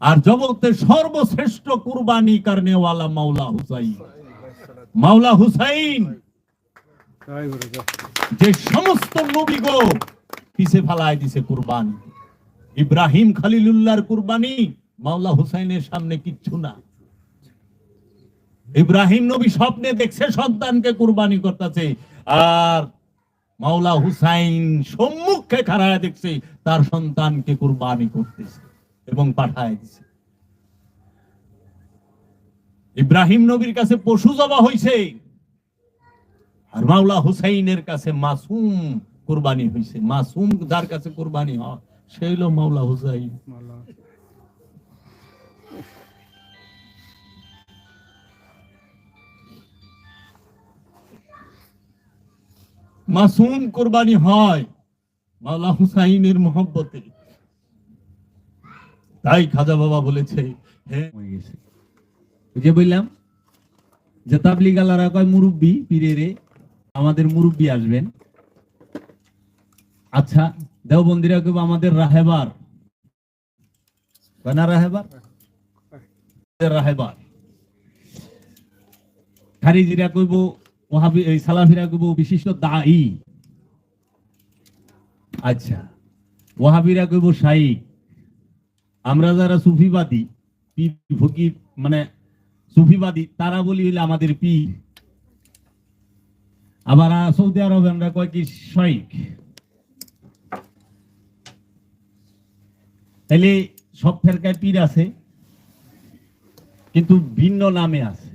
আর জগতের সর্বশ্রেষ্ঠ কুরবানি করনেওয়ালা মাওলা হুসাইন। মাওলা হুসাইন যে সমস্ত নবীগো পিছে ফালায় দিছে কুরবানি। ইব্রাহিম খলিলুল্লাহর কুরবানি মাওলা হুসাইনের সামনে কিচ্ছু না। ইব্রাহিম নবী স্বপ্নে দেখছে সন্তানকে কুরবানি করতেছে, আর মাওলা হুসাইন সম্মুখে খাড়ায় দেখছে তার সন্তানকে কুরবানি করতেছে এবং পাঠায় দিছে। ইব্রাহিম নবীর কাছে পশু জবা হইছে, আর মাওলা হুসাইনের কাছে মাসুম কুরবানি হইছে। মাসুম যার কাছে কুরবানি হয় সে হলো মাওলা হুসাইন। মাসুম কুরবানি হয় মাওলা হুসাইনের মহব্বতে। তাই খাজা বাবা বলেছে, হ্যাঁ যে বললাম যে তাবলিগ আলারা কয় মুরব্বী পীরেরে, আমাদের মুরব্বী আসবেন। আচ্ছা দেওবন্দিরা কইব আমাদের রাহেবার, না রাহেবার রাহেবার, খারিজিরা কইব ওয়াহাবি, এই সালাফিরা কইব বিশিষ্ট দাঈ। আচ্ছা ওয়াহাবিরা কইব শাইখ। আমরা যারা সুফিবাদী পীর ফকির মানে সুফিবাদী তারা বলি হইলে আমাদের পীর। আবার সৌদি আরবে আমরা কয় কি শাইখ। তাইলে সব ফেরকায় পীর আছে কিন্তু ভিন্ন নামে আছে।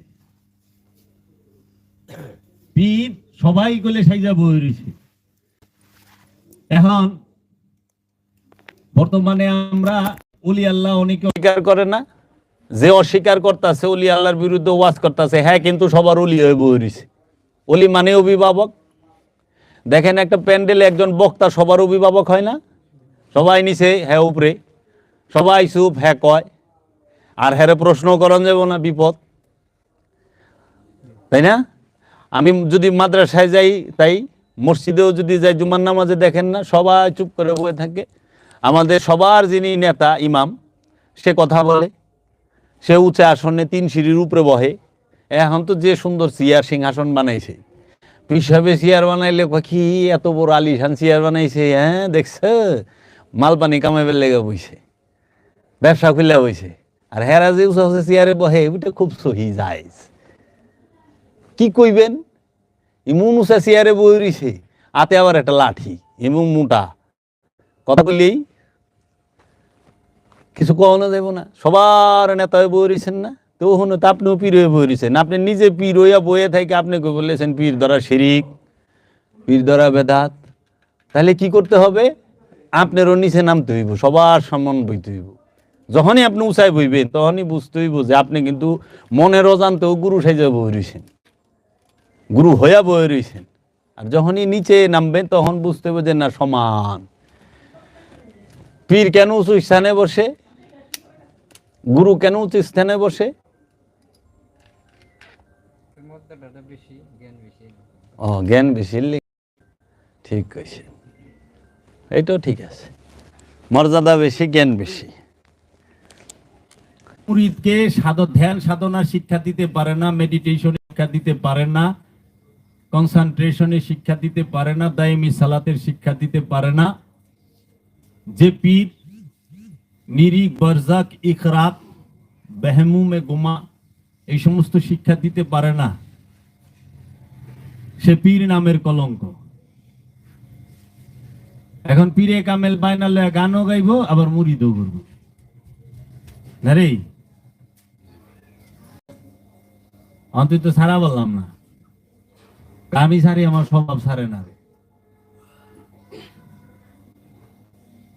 পীর সবাই গলে সাইজা বই রয়েছে। এখন বর্তমানে আমরা ওলি আল্লাহ অনেকে অস্বীকার করে না, যে অস্বীকার করতেছে ওলি আল্লাহর বিরুদ্ধে ওয়াজ করতেছে, হ্যাঁ কিন্তু সবার ওলি হয়ে বই রয়েছে। ওলি মানে অভিভাবক। দেখেন একটা প্যান্ডেলে একজন বক্তা সবার অভিভাবক হয় না? সবাই নিচে হ্যাঁ উপরে, সবাই চুপ হ্যাঁ কয়, আর হ্যারে প্রশ্ন করেন যাব না, বিপদ, তাই না? আমি যদি মাদ্রাসায় যাই, তাই মসজিদেও যদি যাই, জুমার নামাজে দেখেন না সবাই চুপ করে বসে থাকে। আমাদের সবার যিনি নেতা ইমাম, সে কথা বলে, সে উঁচে আসনে 3 সিঁড়ির উপরে বহে। এখন তো যে সুন্দর চেয়ার সিংহাসন বানাইছে, পিসাবে চেয়ার বানাইলে কি এত বড় আলিশান চেয়ার বানাইছে, হ্যাঁ দেখছে মালপানি কামাইবার লেগে বইছে, ব্যবসা খুলে বইছে। আর হেরা যে উঁচা উঁচা চেয়ারে বহে ওইটা খুব সহি যায়। কি কইবেন, ইমন উঁচা চেয়ারে বই রইছে, হাতে আবার একটা লাঠি এবং মোটা, কথা বললেই কিছু কখনো দেব না। সবার নেতা হয়ে বই রয়েছেন না, তো ওখানে তো আপনিও পীর হয়ে বই রয়েছেন। আপনি নিজে পীর হইয়া বইয়ে থাকে, আপনি বলেছেন পীর ধরা শিরিক, পীর ধরা বেদাত। তাহলে কি করতে হবে? আপনারও নিচে নামতে হইব, সবার সম্মান বইতে হইব। যখনই আপনি উঁচাই বইবেন তখনই বুঝতে হইব যে আপনি কিন্তু মনের অজান্তেও গুরু সাইজা বই রয়েছেন, গুরু হইয়া বই রয়েছেন। আর যখনই নিচে নামবেন তখন বুঝতে হবে যে না, সমান। পীর কেন উঁচু স্থানে বসে, গুরু কেন উঁচু স্থানে বসে? ও জ্ঞান বেশি, ঠিক কইছে, এটাও ঠিক আছে, মর্যাদা বেশি, জ্ঞান বেশি। মুরিদকে ধ্যান সাধনা শিক্ষা দিতে পারে না, মেডিটেশন শিক্ষা দিতে পারে না, কনসেন্ট্রেশনের শিক্ষা দিতে পারে না, দায়মি সালাতের শিক্ষা দিতে পারে না। যে পীর নিরিক, বরজাক, ইখরাত, বেহমুমে গুমা এই সমস্ত শিক্ষা দিতে পারে না, সে পীর নামের কলঙ্ক। এখন পীরে কামেল বাইনালে গানও গাইবো আবার মুরিদও করবো না রে। অন্তত সারা বললাম না, আমি সারি, আমার স্বভাব সারে না।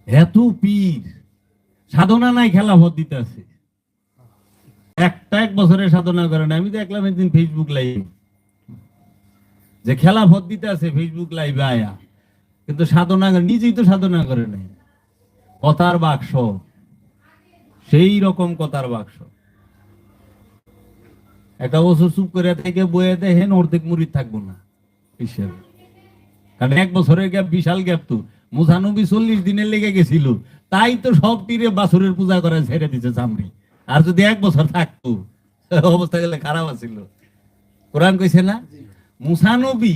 এত পীর সাধনা নাই, খেলাফত দিতে আছে। এক বছরের সাধনা করে না। আমি তো দেখলাম একদিন ফেসবুক লাইভ যে খেলাফত দিতে আছে ফেসবুক লাইভে আয়া, কিন্তু সাধনা নিজেই তো সাধনা করে নাই। কথার বাক্স, সেই রকম কথার বাক্স। একটা বছর চুপ করে থেকে বইয়ে দেখেন অর্ধেক মুরিদ থাকবো না হিসেবে, কারণ 1 বছরের গ্যাপ বিশাল গ্যাপ। তো মুসা নবী 40 দিনের লেগে গেছিল, তাই তো সব তীরে বাছুরের পূজা করে ছেড়ে দিচ্ছে সামরি। আর যদি 1 বছর থাকতো অবস্থা গেলে খারাপ আছিল। কোরআন কইছে না, মুসা নবী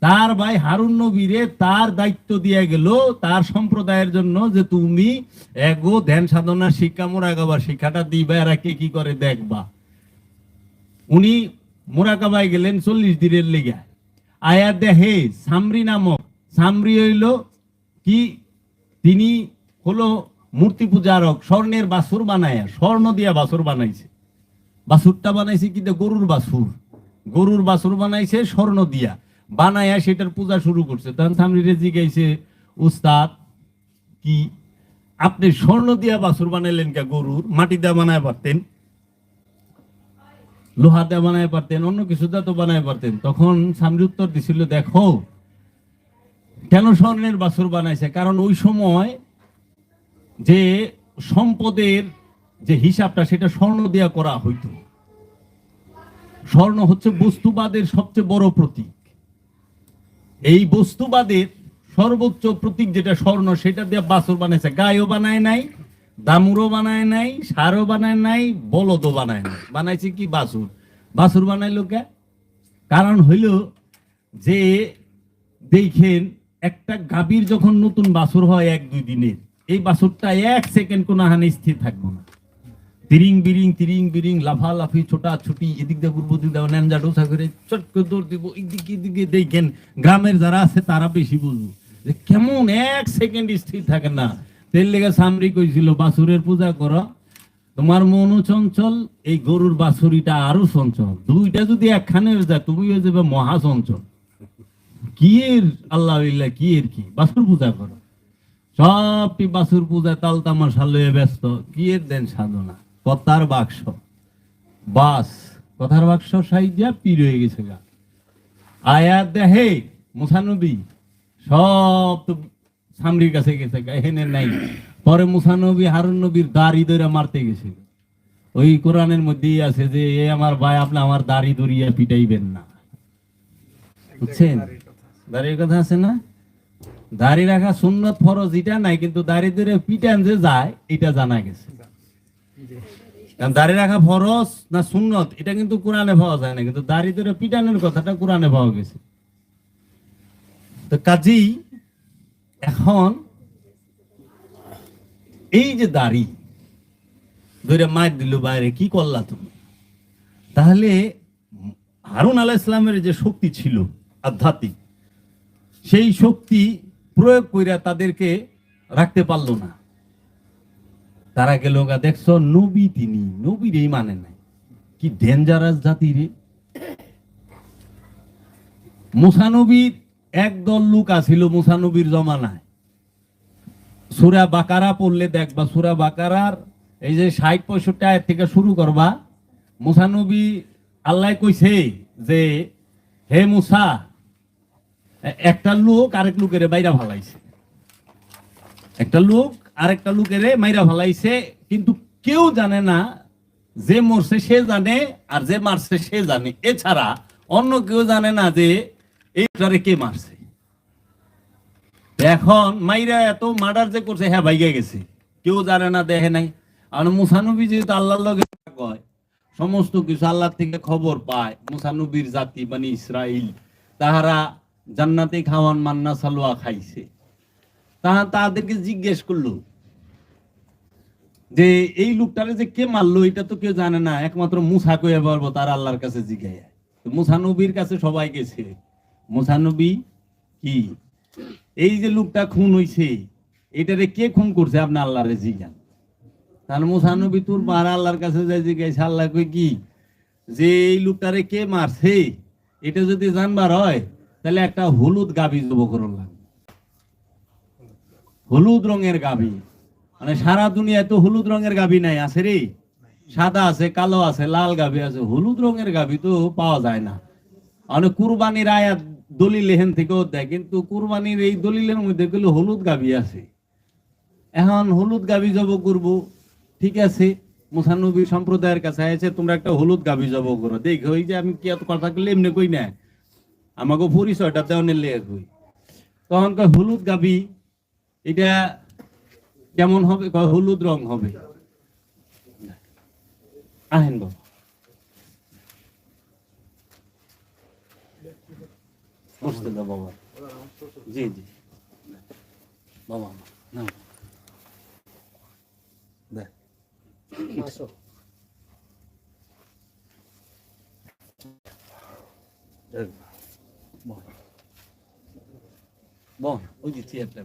তার ভাই হারুন নবীরে তার দায়িত্ব দিয়ে গেল তার সম্প্রদায়ের জন্য, যে তুমি এগো ধ্যান সাধনা শিক্ষা মোরাকাবার শিক্ষাটা দিবা, এরা কে কি করে দেখবা। উনি মোরাকাবায় গেলেন 40 দিনের লেগে। আয়াত দেখে সামরি নামক, সামরি হইল কি, তিনি হলো মূর্তি পূজারক, স্বর্ণের বাছুর বানায়, স্বর্ণ দিয়া বাছুর বানাইছে। বাছুরটা বানাইছে কিন্তু গরুর বাছুর, গরুর বাছুর বানাইছে স্বর্ণ দিয়া বানায়া, সেটার পূজা শুরু করছে। তখন সামরিরে জিজ্ঞাসে, উস্তাদ কি আপনি স্বর্ণ দিয়া বাছুর বানাইলেন কে? গরুর মাটি দিয়া বানায় পারতেন, লোহা দিয়ে বানায় পারতেন, অন্য কিছু দিয়ে তো বানায় পারতেন। তখন সামরি উত্তর দিছিল, দেখো কেন স্বর্ণের বাছুর বানাইছে, কারণ ওই সময় যে সম্পদের যে হিসাবটা সেটা স্বর্ণ দিয়া করা হইতো। স্বর্ণ হচ্ছে বস্তুবাদের সবচেয়ে বড় প্রতীক। এই বস্তুবাদের সর্বোচ্চ প্রতীক যেটা স্বর্ণ, সেটা দিয়ে বাছুর বানাইছে। গায়ও বানায় নাই, দামুরও বানায় নাই, সারও বানায় নাই, বলদও বানায় নাই, বানাইছে কি বাছুর। বাছুর বানাইলো কে? কারণ হইল যে দেখেন একটা গাভীর যখন নতুন বাছুর হয় 1-2 দিনের, এই বাছুরটা 1 সেকেন্ড কোনো হানি স্থির থাকবো না। তিরিং বিরিং লাফালাফি ছোটাছুটি, এদিক দিয়ে ঘুরবো, দিক দিয়ে ন্যাঞ্জা ডোসা করে চট করে দৌড় দিব, এদিকে দেখেন গ্রামের যারা আছে তারা বেশি বুঝবো যে কেমন 1 সেকেন্ড স্থির থাকে না। তেল লেগে সামরি কইছিল, বাছুরের পূজা করো, তোমার মনও চঞ্চল, এই গরুর বাছুরিটা আরো চঞ্চল, দুইটা যদি একখানে যায় তুমি হয়ে যাবে মহা চঞ্চল। কি এর আল্লাহ কি এর কি, বাছুর পূজা করো। সবটি বাছুর পূজা তাল তামাশা লয়ে ব্যস্ত, কি এর দেন সাধনা। কথার বাক্স বাস, কথার বাক্স সাইজা পীর হয়ে গেছে গা। আয়াত দেখে মুসা নবী সব তো সামরির কাছে গেছে গা, এখানে নাই। পরে মুসা নবী হারুন নবীর দাড়ি ধরে মারতে গেছিল। ওই কোরআনের মধ্যেই আছে যে এ আমার ভাই, আপনি আমার দাড়ি ধরিয়া পিটাইবেন না, বুঝছেন? দাড়ির কথা আছে না, দাড়ি রাখা সুন্নত ফরজ এটা নাই, কিন্তু দাড়ি ধরে পিটান যে যায় এটা জানা গেছে। দাড়ি রাখা ফরজ না সুন্নত এটা কিন্তু কোরআনে পাওয়া যায় না, কিন্তু দাড়ি ধরে পিটানের কথাটা কোরআনে পাওয়া গেছে। তো কাজেই এখন এই যে দাড়ি ধরে মার দিল বাইরে, কি করলা তুমি? তাহলে হারুন আলাইহিস সালামের যে শক্তি ছিল আধ্যাত্মিক, সেই শক্তি প্রয়োগ কইরা তাদেরকে রাখতে পারলো না। তারা গেল গা, দেখছো নবী, তিনি নবীরই মানে নাই, কি ডেঞ্জারাস জাতি রে। মুসা নবীর একদল লোক আছিল মুসা নবীর জমানায়। সূরা বাকারা পড়লে দেখবা, সূরা বাকারার এই যে 60-65 আয়াত থেকে শুরু করবা, মুসা নবী আল্লাহ কইছে যে হে মুসা, একটা লোক আরেক লোকের বাইরা ফালাইছে, একটা লোক আরেকটা লোকের মাইরা ফালাইছে, কিন্তু কেউ জানে না, যে মরছে সে জানে আর যে মারছে সে জানে, এছাড়া অন্য কেউ জানে না যে এইটারে কে মারছে। এখন মাইরা এত মার্ডার যে করছে, হ্যাঁ ভাইগে গেছে, কেউ জানে না, দেখে নাই। আর মুসা নবী যেহেতু আল্লাহর লগে কয়, সমস্ত কিছু আল্লাহ থেকে খবর পায়। মুসা নবীর জাতি মানে ইসরাইল, তাহারা জান্নাতে খাওয়ান মান্না সালোয়া খাইছে। তাদেরকে জিজ্ঞেস করলো যে এই লোকটারে যে কে মারলো এটা তো কেউ জানে না, একমাত্র মুসা কইয়া পারবো, তার আল্লাহর কাছে জিজ্ঞাসা। মুসা নবীর কাছে সবাই গেছে। মুসা নবী কি, এই যে লোকটা খুন হইছে এটারে কে খুন করছে আপনি আল্লাহরে জিজ্ঞান। তাহলে মুসা নবী তোর বার আল্লাহর কাছে যাই জিজ্ঞাসা। আল্লাহ কই কি, যে এই লোকটারে কে মারছে এটা যদি জানবার হয় তাহলে একটা হলুদ গাভী জব করুন লাগবে, হলুদ রঙের গাভী। মানে সারা দুনিয়ায় তো হলুদ রঙের গাভী নাই, আছে রে, সাদা আছে, কালো আছে, লাল গাভী আছে, হলুদ রঙের গাভী তো পাওয়া যায় না। অনেক কুরবানির আয়াত দলিল এখান থেকেও দেয়, কিন্তু কুরবানির এই দলিলের মধ্যে গেলে হলুদ গাভী আছে। এখন হলুদ গাভী জব করব, ঠিক আছে, মুসা নবী সম্প্রদায়ের কাছে আছে, তোমরা একটা হলুদ গাভী জব করো। দেখো ওই যে আমি কি এত কথা করলে এমনি কই না, আমাকে পরিচয়টা দেওয়ানের লেগে কই। তখন কয় হলুদ গাভী এটা কেমন হবে? হলুদ রং হবে। আহেন বাবা, বসতে দাও বাবা। জি জি বাবা, না দেখ বল, ওই যে চেয়ারটা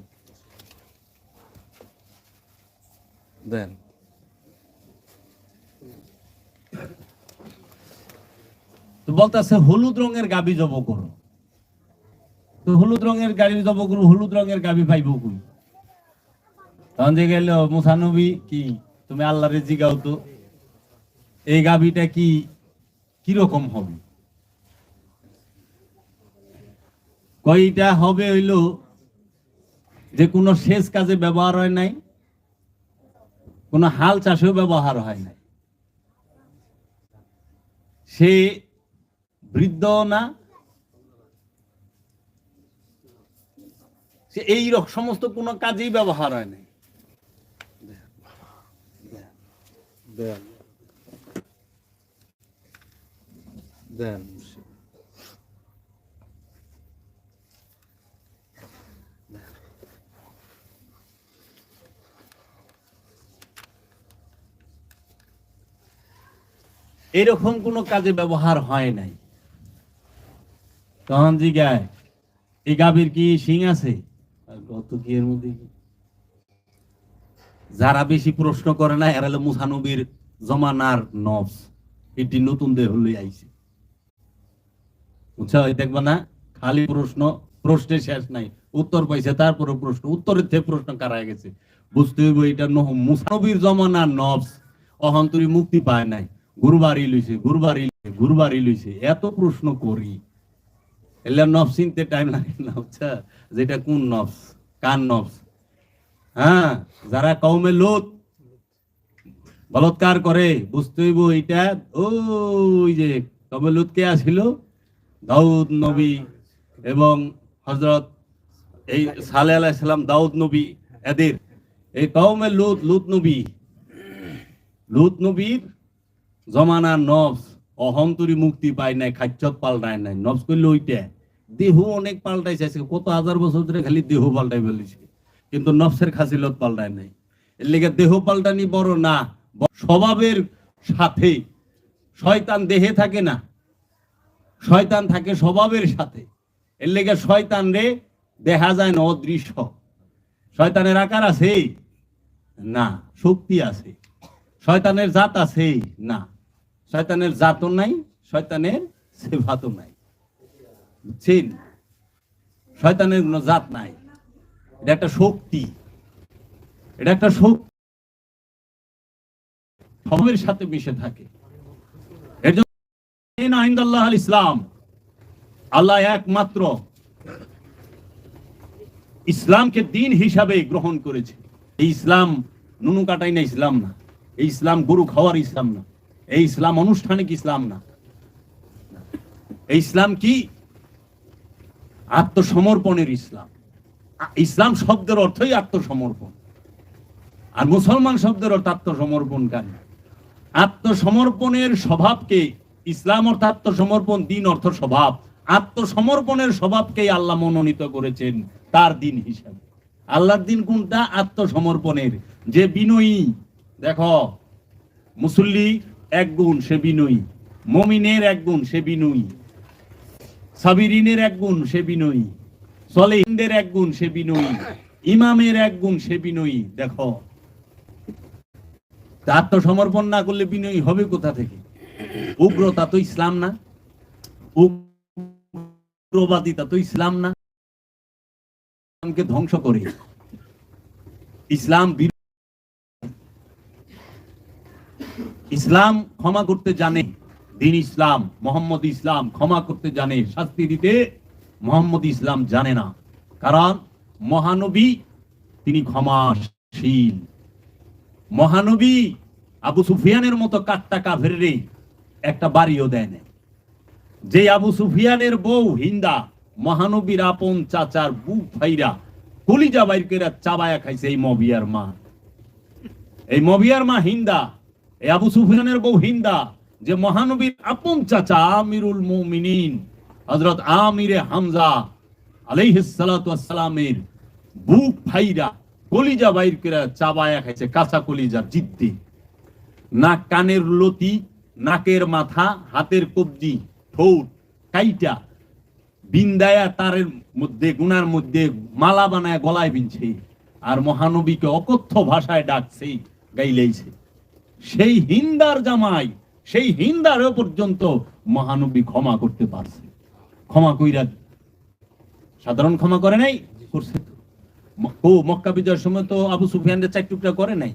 দেন। তো বলতেছে হলুদ রঙের গাবি জব করো। তো হলুদ রঙের গাবি জব করো, হলুদ রঙের গাবি পাইব কই? তখন যে গেল মুসা নবী, কি তুমি আল্লাহরে জিগাও তো এই গাবিটা কি কিরকম হবে? কয়টা হবে হইল যে কোনো সেচ কাজে ব্যবহার হয় নাই, কোনো হাল চাষেও ব্যবহার হয় নাই, সে বৃদ্ধ না, সে এই রকম সমস্ত কোনো কাজেই ব্যবহার হয় নাই। দেন এরকম কোনো কাজে ব্যবহার হয় নাই। তখন জিগায় এই গাভীর কি শিং আছে? কত কি এর মধ্যে? যারা বেশি প্রশ্ন করে না এরা হলো মুসা নবীর জমানার নফস, এটি নতুন দেহ লই আইছে। বুঝছো? দেখবা না খালি প্রশ্ন, প্রশ্নের শেষ নাই, উত্তর পাইছে তারপরে প্রশ্ন, উত্তরের থেকে প্রশ্ন কারা গেছে। বুঝতে হইব এটা মুসা নবীর জমানার নফস, অহন্তরী মুক্তি পায় নাই, গুরবারি লইছে, গুরবারি লইছে, এত প্রশ্ন করি। এলে নফস চিনতে টাইম লাগে না, বুঝছা যেটা কোন নফস, কার নফস। হ্যাঁ, যারা কওমে লূত বলৎকার করে, বুঝতে হইব এটা ওই যে কওমে লূত কে আসিল, দাউদ নবী এবং হযরত এই সালেহ আলাইহিস সালাম, দাউদ নবী, এদের এই কওমে লূত নবীর জমানার নফস অহন্তরী মুক্তি পায় নাই, খাচ্ছত পাল্টায় নাই। নফস করলে ওইটা, দেহ অনেক পাল্টাইছে, কত হাজার বছর ধরে খালি দেহ পাল্টাই ফেলেছে, কিন্তু নফসের খাসিলত পাল্টায় নাই। এর লেগে দেহ পাল্টানি বড় না, স্বভাবের সাথে। শয়তান দেহে থাকে না, শয়তান থাকে স্বভাবের সাথে। এর লেগে শয়তান রে দেখা যায় না, অদৃশ্য। শয়তানের আকার আছে না, শক্তি আছে। শয়তানের জাত আছে না, শয়তানের জাতও নাই, শয়তানের সিফাতও নাই। বুঝছেন? শয়তানের কোনো জাত নাই, এটা একটা শক্তি, এটা একটা শক্তি স্বভাবের সাথে মিশে থাকে। এর জন্য ইসলাম, আল্লাহ একমাত্র ইসলামকে দিন হিসাবে গ্রহণ করেছে। এই ইসলাম নুনু কাটাই না ইসলাম না, এই ইসলাম গরু খাওয়ার ইসলাম না, এই ইসলাম আনুষ্ঠানিক ইসলাম না। এই ইসলাম কি? আত্মসমর্পণের ইসলাম। ইসলাম শব্দের অর্থই আত্মসমর্পণ, আর মুসলমান শব্দের অর্থ আত্মসমর্পণকারী। আত্মসমর্পণের স্বভাবকে, ইসলাম অর্থ আত্মসমর্পণ, দিন অর্থ স্বভাব। আত্মসমর্পণের স্বভাবকে আল্লাহ মনোনীত করেছেন তার দিন হিসাবে। আল্লাহর দিন কোনটা? আত্মসমর্পণের। যে বিনয়ী, দেখো মুসল্লি এক গুণ, সে বিনয়ী। মুমিনের এক গুণ, সে বিনয়ী। সাবিরিনের এক গুণ, সে বিনয়ী। সলেহিনদের এক গুণ, সে বিনয়ী। ইমামের এক গুণ, সে বিনয়ী। দেখো, আত্মসমর্পণ না করলে বিনয়ী হবে কোথা থেকে? উগ্রতা তো ইসলাম না, উগ্রবাদিতা তো ইসলাম না। ইসলামকে ধ্বংস করে ইসলাম ক্ষমা করতে জানে। দিন ইসলাম, মোহাম্মদ ইসলাম ক্ষমা করতে জানে, শাস্তি দিতে মোহাম্মদ ইসলাম জানে না। কারণ মহানবী তিনি ক্ষমাশীল। মহানবী আবু সুফিয়ানের মতো কাট্টা কাফেররে একটা বাড়িও দেয় না। যে আবু সুফিয়ানের বউ হিন্দা মহানবীর আপন চাচার বুক ফাইরা কলিজা বাইর করে চাবায়া খাইছে এই মবিয়ার মা। এই মবিয়ার মা হিন্দা, এই আবু সুফিয়ানের বউ হিন্দা, যে মহানবীর আপন চাচা আমিরুল মুমিনিন হযরত আমিরে হামজা আলাইহিস সালাতু ওয়াস সালামের বুক ফাইরা কলিজা বাইর করে চাবায়া খাইছে, কাঁচা কলিজা জিদ্দি। নাক কানের লতি, নাকের মাথা, হাতের কবজি, ঠোঁট কাইটা বিন্দায়া তারের মধ্যে গুনার মধ্যে মালা বানায় গলায় বিনছে, আর মহানবীকে অকথ্য ভাষায় ডাকছে, গাইলেইছে। সেই হিন্দার জামাই, সেই হিন্দারও পর্যন্ত মহানবী ক্ষমা করতে পারছে। ক্ষমা কইরা, সাধারণ ক্ষমা করে নাই, করছে তো। ও মক্কা বিজয়ের সময় তো আবু সুফিয়ানের 4 টুকরা করে নাই।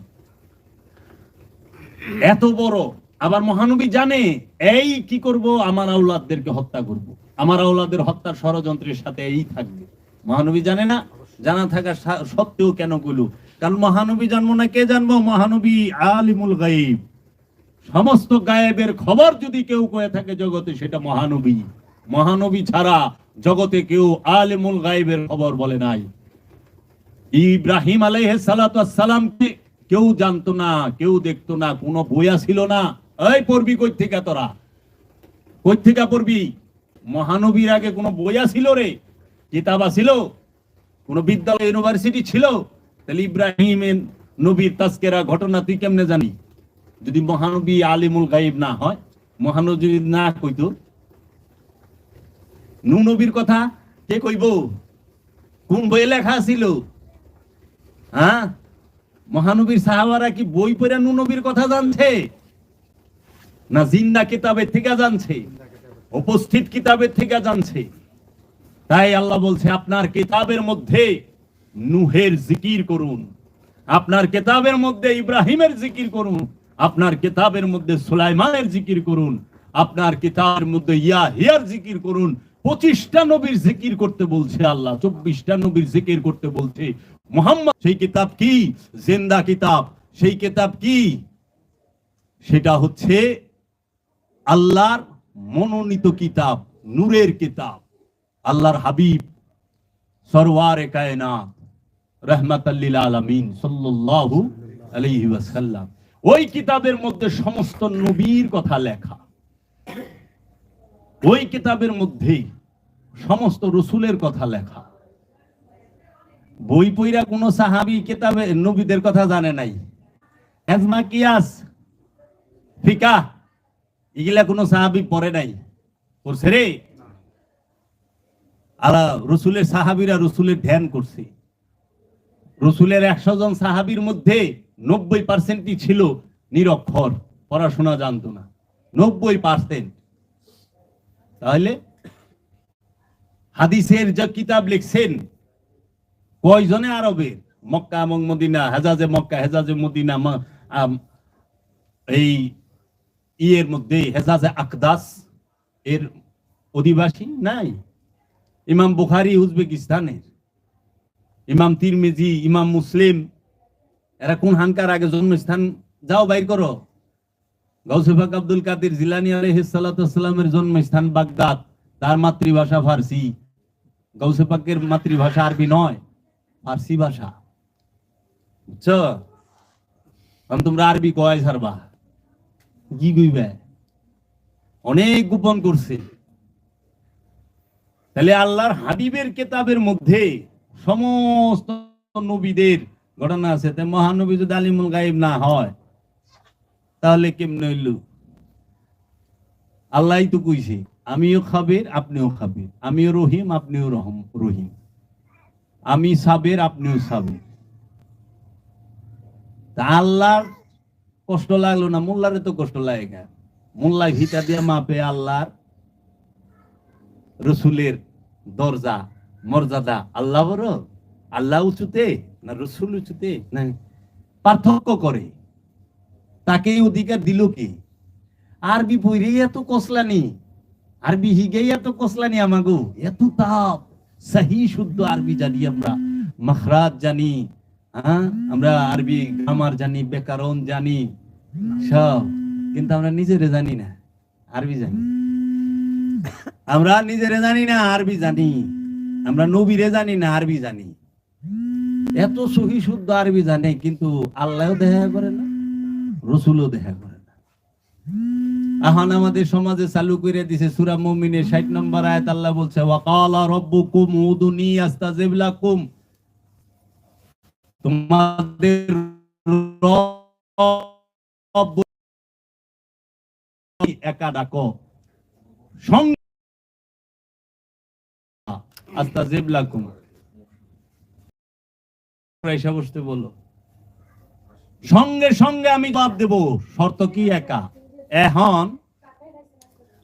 এত বড়। আবার মহানবী জানে এই কি করব, আমার আওলাদদেরকে হত্যা করব, আমার আওলাদের হত্যার ষড়যন্ত্রের সাথে এই থাকবে। মহানবী জানে না? জানা থাকা সত্ত্বেও কেন কইল? কারণ মহানবী জানবো না, কে জানবো? মহানবী আলিমুল গায়ব। সমস্ত গায়েবের খবর যদি কেউ কয়ে থাকে জগতে, সেটা মহানবী। মহানবী ছাড়া জগতে কেউ আলিমুল গায়বের খবর বলে নাই। ইব্রাহিম আলাইহিস সালাতু ওয়াস সালামকে কেউ জানতো না, কেউ দেখতো না, কোনো বইয়া ছিল না। এই পড়বি কই থেকে তোরা? কই থেকে পড়বি? মহানবীর আগে কোনো বইয়া ছিল রে? কিতাব ছিল? কোন বিদ্যালয় ইউনিভার্সিটি ছিল? তাহলে ইব্রাহিমের নবীর তাজকেরা ঘটনা তুই কেমনে জানি? যদি মহানবী আলিমুল গায়ব না হয়, মহানবী যদি না কইতো, নূহ নবীর কথা কে কইব? কোন বইয়ে লেখা ছিল? হ্যাঁ, মহানবীর সাহাবারা কি বই পড়ে নূহ নবীর কথা জানছে, না জিন্দা কিতাবের থেকে জানছে, উপস্থিত কিতাবের থেকে জানছে? তাই আল্লাহ বলছে, আপনার কিতাবের মধ্যে নূহের জিকির করুন, আপনার কিতাবের মধ্যে ইব্রাহিমের জিকির করুন, আপনার কিতাবের মধ্যে সুলাইমানের জিকির করুন, আপনার কিতাবের মধ্যে ইয়াহিয়ার জিকির করুন। 25টা নবীর জিকির করতে বলছে আল্লাহ, 24টা নবীর জিকির করতে বলছে। মুহাম্মদ সেই কিতাব কি? জিন্দা কিতাব। সেই কিতাব কি? সেটা হচ্ছে আল্লাহর মনোনীত কিতাব, নূরের কিতাব। আল্লাহর হাবিব সরওয়ারে কায়নাত রাহমাতাল লিল আলামিন সাল্লাল্লাহু আলাইহি ওয়াসাল্লাম, ওই কিতাবের মধ্যে সমস্ত নবীর কথা লেখা। ওই কিতাবের মধ্যে সমস্ত রাসূলের কথা লেখা। বই পইরা কোন সাহাবী কিতাবে নবীদের কথা জানে নাই? এজমা কিয়াস ফিকা এগুলা কোন সাহাবী পড়ে নাই? পড়ছে রে? আলা রাসূলের সাহাবীরা রাসূলের ধ্যান করছে। রাসূলের 100 জন সাহাবীর মধ্যে 90% ছিল নিরক্ষর, পড়াশোনা জানতো না। 90%। তাহলে হাদিসের যে কিতাব লিখছেন কয়জনে? আরবের, মক্কা এবং মদিনা, হেজাজে মক্কা, হেজাজে মদিনা, এই ইয়ের মধ্যে হেজাজে আকদাস এর অধিবাসী নাই? ইমাম বুখারী উজবেকিস্তানের, ইমাম তিরমিজি, ইমাম মুসলিম, এরা কোন হানকার আগে জন্মস্থান যাও বাইর করো। গাউসে পাক আব্দুল কাদের জিলানী আলাইহিস সালাতু ওয়াস সালামের জন্মস্থান বাগদাদ, তার মাতৃভাষা ফার্সি। গাউসে পাকের মাতৃভাষা আরবি নয়, ফার্সি ভাষা। বুঝছো? তোমরা আরবি কয় ছাড়বা, কি কইবে? অনেক গোপন করছে। তাহলে আল্লাহর হাবিবের কিতাবের মধ্যে সমস্ত নবীদের ঘটনা আছে। তাই মহানবী যদি আলিমুল গায়ব না হয়, তাহলে কেমনে হইল? আল্লাহই তো কইছে, আমিও খাবের আপনিও খাবের, আমিও রহিম আপনিও রহিম, আমি সাবের আপনিও সাবের। তা আল্লাহর কষ্ট লাগলো না, মোল্লারে তো কষ্ট লাগে। মোল্লা ভিটা দিয়ে মাপে আল্লাহর রসুলের দরজা মর্যাদা। আল্লাহ বড়, আল্লাহ উঁচুতে না রসুল উঁচুতে, না পার্থক্য করে। তাকে অধিকার দিল কি? আরবি পড়ে এত কসলানি, আরবি হিগে এত কসলানি, আমাগো এত তাপ। সহি শুদ্ধ আরবি জানি আমরা, মাখরাজ জানি, হ্যাঁ আমরা আরবি গ্রামার জানি, ব্যাকরণ জানি সব, কিন্তু আমরা নিজেরে জানি না আরবি জানি। আমরা নিজেরে জানি না আরবি জানি, আমরা নবীরে জানি না আরবি জানি। এত সহি শুদ্ধ আরবি জানে, কিন্তু আল্লাহও দেখা করে না, রসুলও দেখা করে না। এখন আমাদের সমাজে চালু করে দিছে সূরা মুমিনের ৬০ নম্বর আয়াত, আল্লাহ বলছে ওয়াকালা রাব্বুকুম উদুনি আস্তাজিব লাকুম, তোমাদের রব একা ডাকো, সঙ্গে আস্তাজিব লাকুম, এসে বসতে বলো, সঙ্গে সঙ্গে আমি জবাব দেব। শর্ত কি? একা। এখন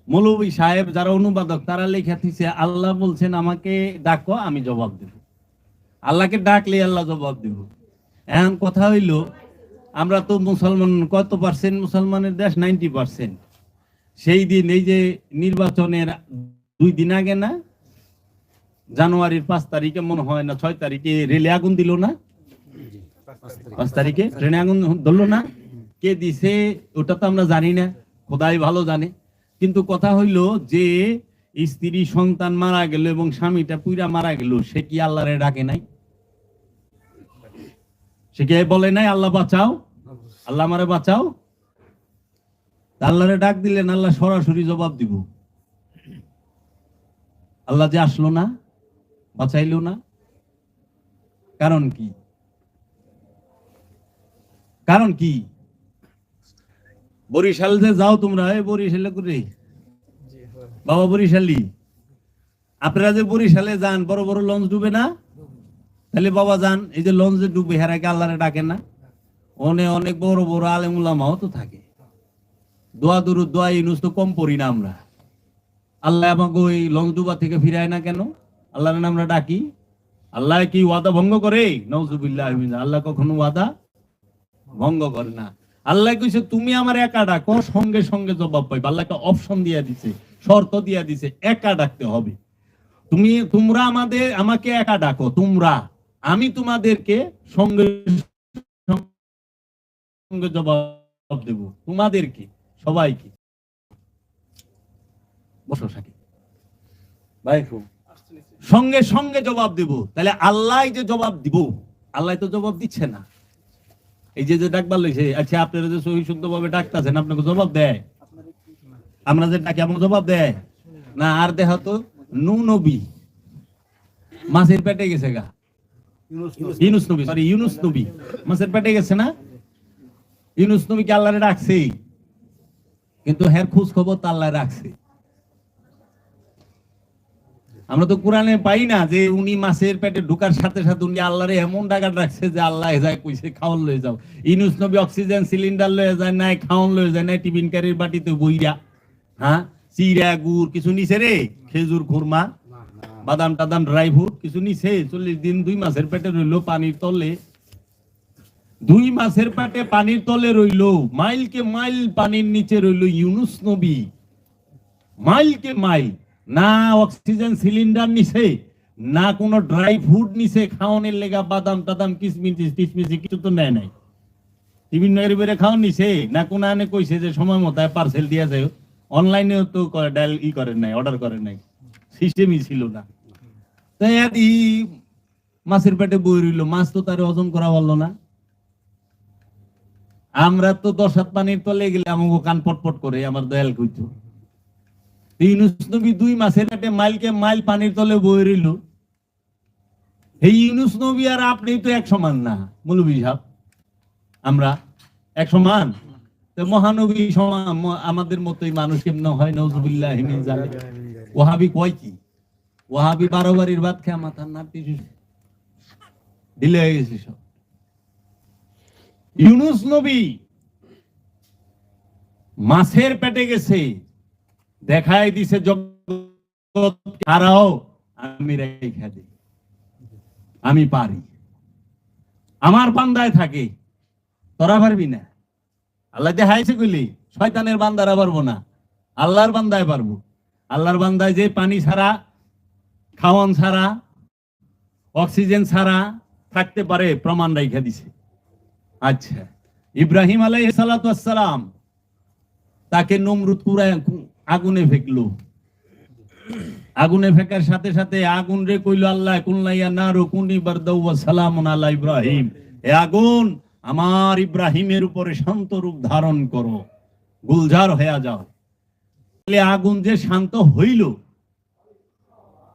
মৌলভী সাহেব যারা অনুবাদক তারা লেখা দিছে আল্লাহ বলছেন আমাকে ডাকো, আমি জবাব দেব। আল্লাহকে ডাকলে আল্লাহ জবাব দেব। এখন কথা হইল, আমরা তো মুসলমান, কত পার্সেন্ট মুসলমানের দেশ? 90%। সেই দিন এই যে নির্বাচনের 2 দিন আগে না, জানুয়ারির 5 তারিখে মনে হয় না 6 তারিখে রেলে আগুন দিল না? 5 তারিখে ট্রেনে আগুন ধরলো না? কে দিছে ওটা তো আমরা জানি না, খোদাই ভালো জানে। কিন্তু কথা হইল যে স্ত্রী সন্তান মারা গেল এবং স্বামীটা পুরা মারা গেল, সে কি আল্লাহরে ডাকে নাই? সে কি বলে নাই আল্লাহ বাঁচাও, আল্লাহ আমারে বাঁচাও? আল্লাহরে ডাক দিলেন, আল্লাহ সরাসরি জবাব দিব। আল্লাহ যে আসলো না, বাঁচাইলো না, কারণ কি? কারণ কি? বরিশাল যে যাও তোমরা, বরিশালে করে বাবা বরিশালী, আপনারা যে বরিশালে যান, বড় বড় লঞ্চ ডুবে না? তাহলে বাবা যান, এই যে লঞ্চে ডুবে, হেরাকে আল্লাহরে ডাকেন না? অনেক বড় বড় আলেম উলামাও তো থাকে। দোয়া দুরুদ দোয়া ইউনুস তো কম পড়ি না আমরা। আল্লাহ আমাকে ওই লঞ্চ ডুবা থেকে ফিরায় না কেন? আল্লাহর নাম আমরা ডাকি। আল্লাহ কি ওয়াদা ভঙ্গ করে? নাউজুবিল্লাহ, আল্লাহ কখনো ওয়াদা ভঙ্গ করে না। আল্লাহ কইছে তুমি আমার একা ডাকো, সঙ্গে সঙ্গে জবাব পাইবে। আল্লাহ একটা অপশন দিয়া দিছে, শর্ত দিয়া দিছে, একা ডাকতে হবে। তোমরা আমাকে একা ডাকো, তোমরা, আমি তোমাদেরকে সঙ্গে সঙ্গে জবাব দেব, তোমাদেরকে সবাইকে। বসো সাকি ভাই, সঙ্গে সঙ্গে জবাব দেব। তাহলে আল্লাহ যে জবাব দিব, আল্লাহ তো জবাব দিচ্ছে না। এই যে ডাকবার লইছে, আচ্ছা আপনারা যে সহি শুদ্ধ ভাবে ডাকতেছেন, আপনাকে জবাব দেয়? আমরা যে ডাকি আমাকে জবাব দেয় না? আর দেহ তো নূ নবী মাছের পেটে গেছে গা, ইউনুস নবী, সরি ইউনুস নবী মাছের পেটে গেছে না? ইউনুস নবীকে আল্লাহরে ডাকছে, কিন্তু হের খোঁজ খবর তো আল্লাহ রাখছে। আমরা তো কোরআনে পাই না যে উনি মাছের পেটে ঢুকার সাথে সাথে উনি আল্লাহরে এমন ডাকাত রাখছে যে আল্লাহ যায় কইছে খাওয়ান লয়ে যাও। ইউনুস নবী অক্সিজেন সিলিন্ডার লয়ে যায় নাই, খাওয়ান লয়ে যায় নাই, টিফিন কারির বাটিতে বইরা, হ্যাঁ, চিড়া গুড় কিছু নিছে রে, খেজুর খুরমা বাদাম টাদাম ড্রাই ফ্রুট কিছু নিছে? 40 দিন 2 মাসের পেটে রইলো পানির তলে, 2 মাসের পেটে পানির তলে রইলো, মাইলকে মাইল পানির নিচে রইলো ইউনুস নবী, মাইলকে মাইল। না অক্সিজেন সিলিন্ডার নিছে, না কোনো ড্রাই ফ্রুট নিছে খাওয়ানোর লেগা, বাদাম টাদাম কিসমিস কিছু তো নেয় নাই। টিফিন বেড়ে খাওয়ান নিছে, না কোন আনে কইছে যে সময় মতো পার্সেল দিয়া যায়। অনলাইনেও তো ডায়াল করেন নাই, অর্ডার করেন নাই, সিস্টেমই ছিল না। তাই মাছের পেটে বই রইল, মাছ তো তার হজম করা বললো না। আমরা তো 10 হাত পানির তলে গেলে আমাকে কান পটপট করে, আমার দয়াল কইতো। ইউনুস নবী 2 মাসের পেটে মাইলকে মাইল পানির তলে বই রইল। এই ইউনুস নবী আর আপনি তো এক সমান না মৌলভী সাহেব, আমরা এক সমান? মহানবী সমান আমাদের মতোই মানুষ কেমন হয়? নাউজুবিল্লাহ মিন যালিক। ওয়াহাবি কয় কি? ওয়াহাবি 12 বাড়ির ভাত খেয়ে মাথার নাতি ঢিলে হয়ে গেছে সব। ইউনুস নবী মাছের পেটে গেছে, দেখাই দিছে জগৎ হারাও, আমি রেখে দিই, আমি পারি, আমার বান্দায় থাকে, তোরা পারবি না। আল্লাহ দেখাইছে কইলি শয়তানের বান্দারা পারবো না, আল্লাহর বান্দায় পারবো। আল্লাহর বান্দায় যে পানি ছাড়া, খাওয়ান ছাড়া, অক্সিজেন ছাড়া থাকতে পারে, প্রমাণ রেখে দিছে। আচ্ছা, ইব্রাহিম আলাইহিস সালাতু ওয়াস সালাম, তাকে নমরুদ পুরায় আগুনে ফেকলো, আগুনে ফেকার সাথে সাথে আগুন রে কইল আল্লাহ কুল্লাইয়া নারু কুনি বারদাউ ওয়া সালামুন আলা ইব্রাহিম, হে আগুন আমার ইব্রাহিমের উপরে শান্ত রূপ ধারণ করো, গুলজার হয়ে যাও। আগুন যে শান্ত হইল,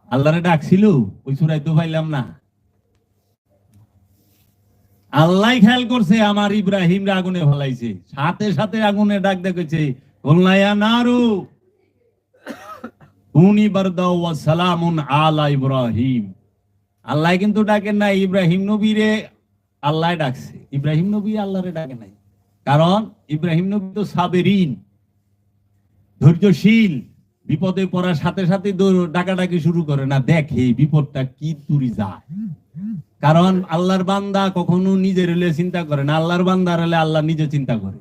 আল্লাহরে ডাকছিল ওই সূরায় তো পাইলাম না। আল্লাহ খেয়াল করছে আমার ইব্রাহিম রে আগুনে ফেলাইছে, সাথে সাথে আগুনে ডাক দেখেছে কুল্লাইয়া নারু কুনি বারদাউ ওয়া সালামুন আলা ইব্রাহিম। আল্লাহ কিন্তু ডাকেন নাই, ইব্রাহিম নবীরে আল্লাহ ডাকছে, ইব্রাহিম নবী আল্লাহরে ডাকে নাই। কারণ ইব্রাহিম নবী তো সাবেরিন, ধৈর্যশীল, বিপদে পড়ার সাথে সাথে ডাকাডাকি শুরু করে না, দেখে বিপদটা কি দূরে যায়। কারণ আল্লাহর বান্দা কখনো নিজের হলে চিন্তা করে না, আল্লাহর বান্দা হলে আল্লাহ নিজে চিন্তা করে।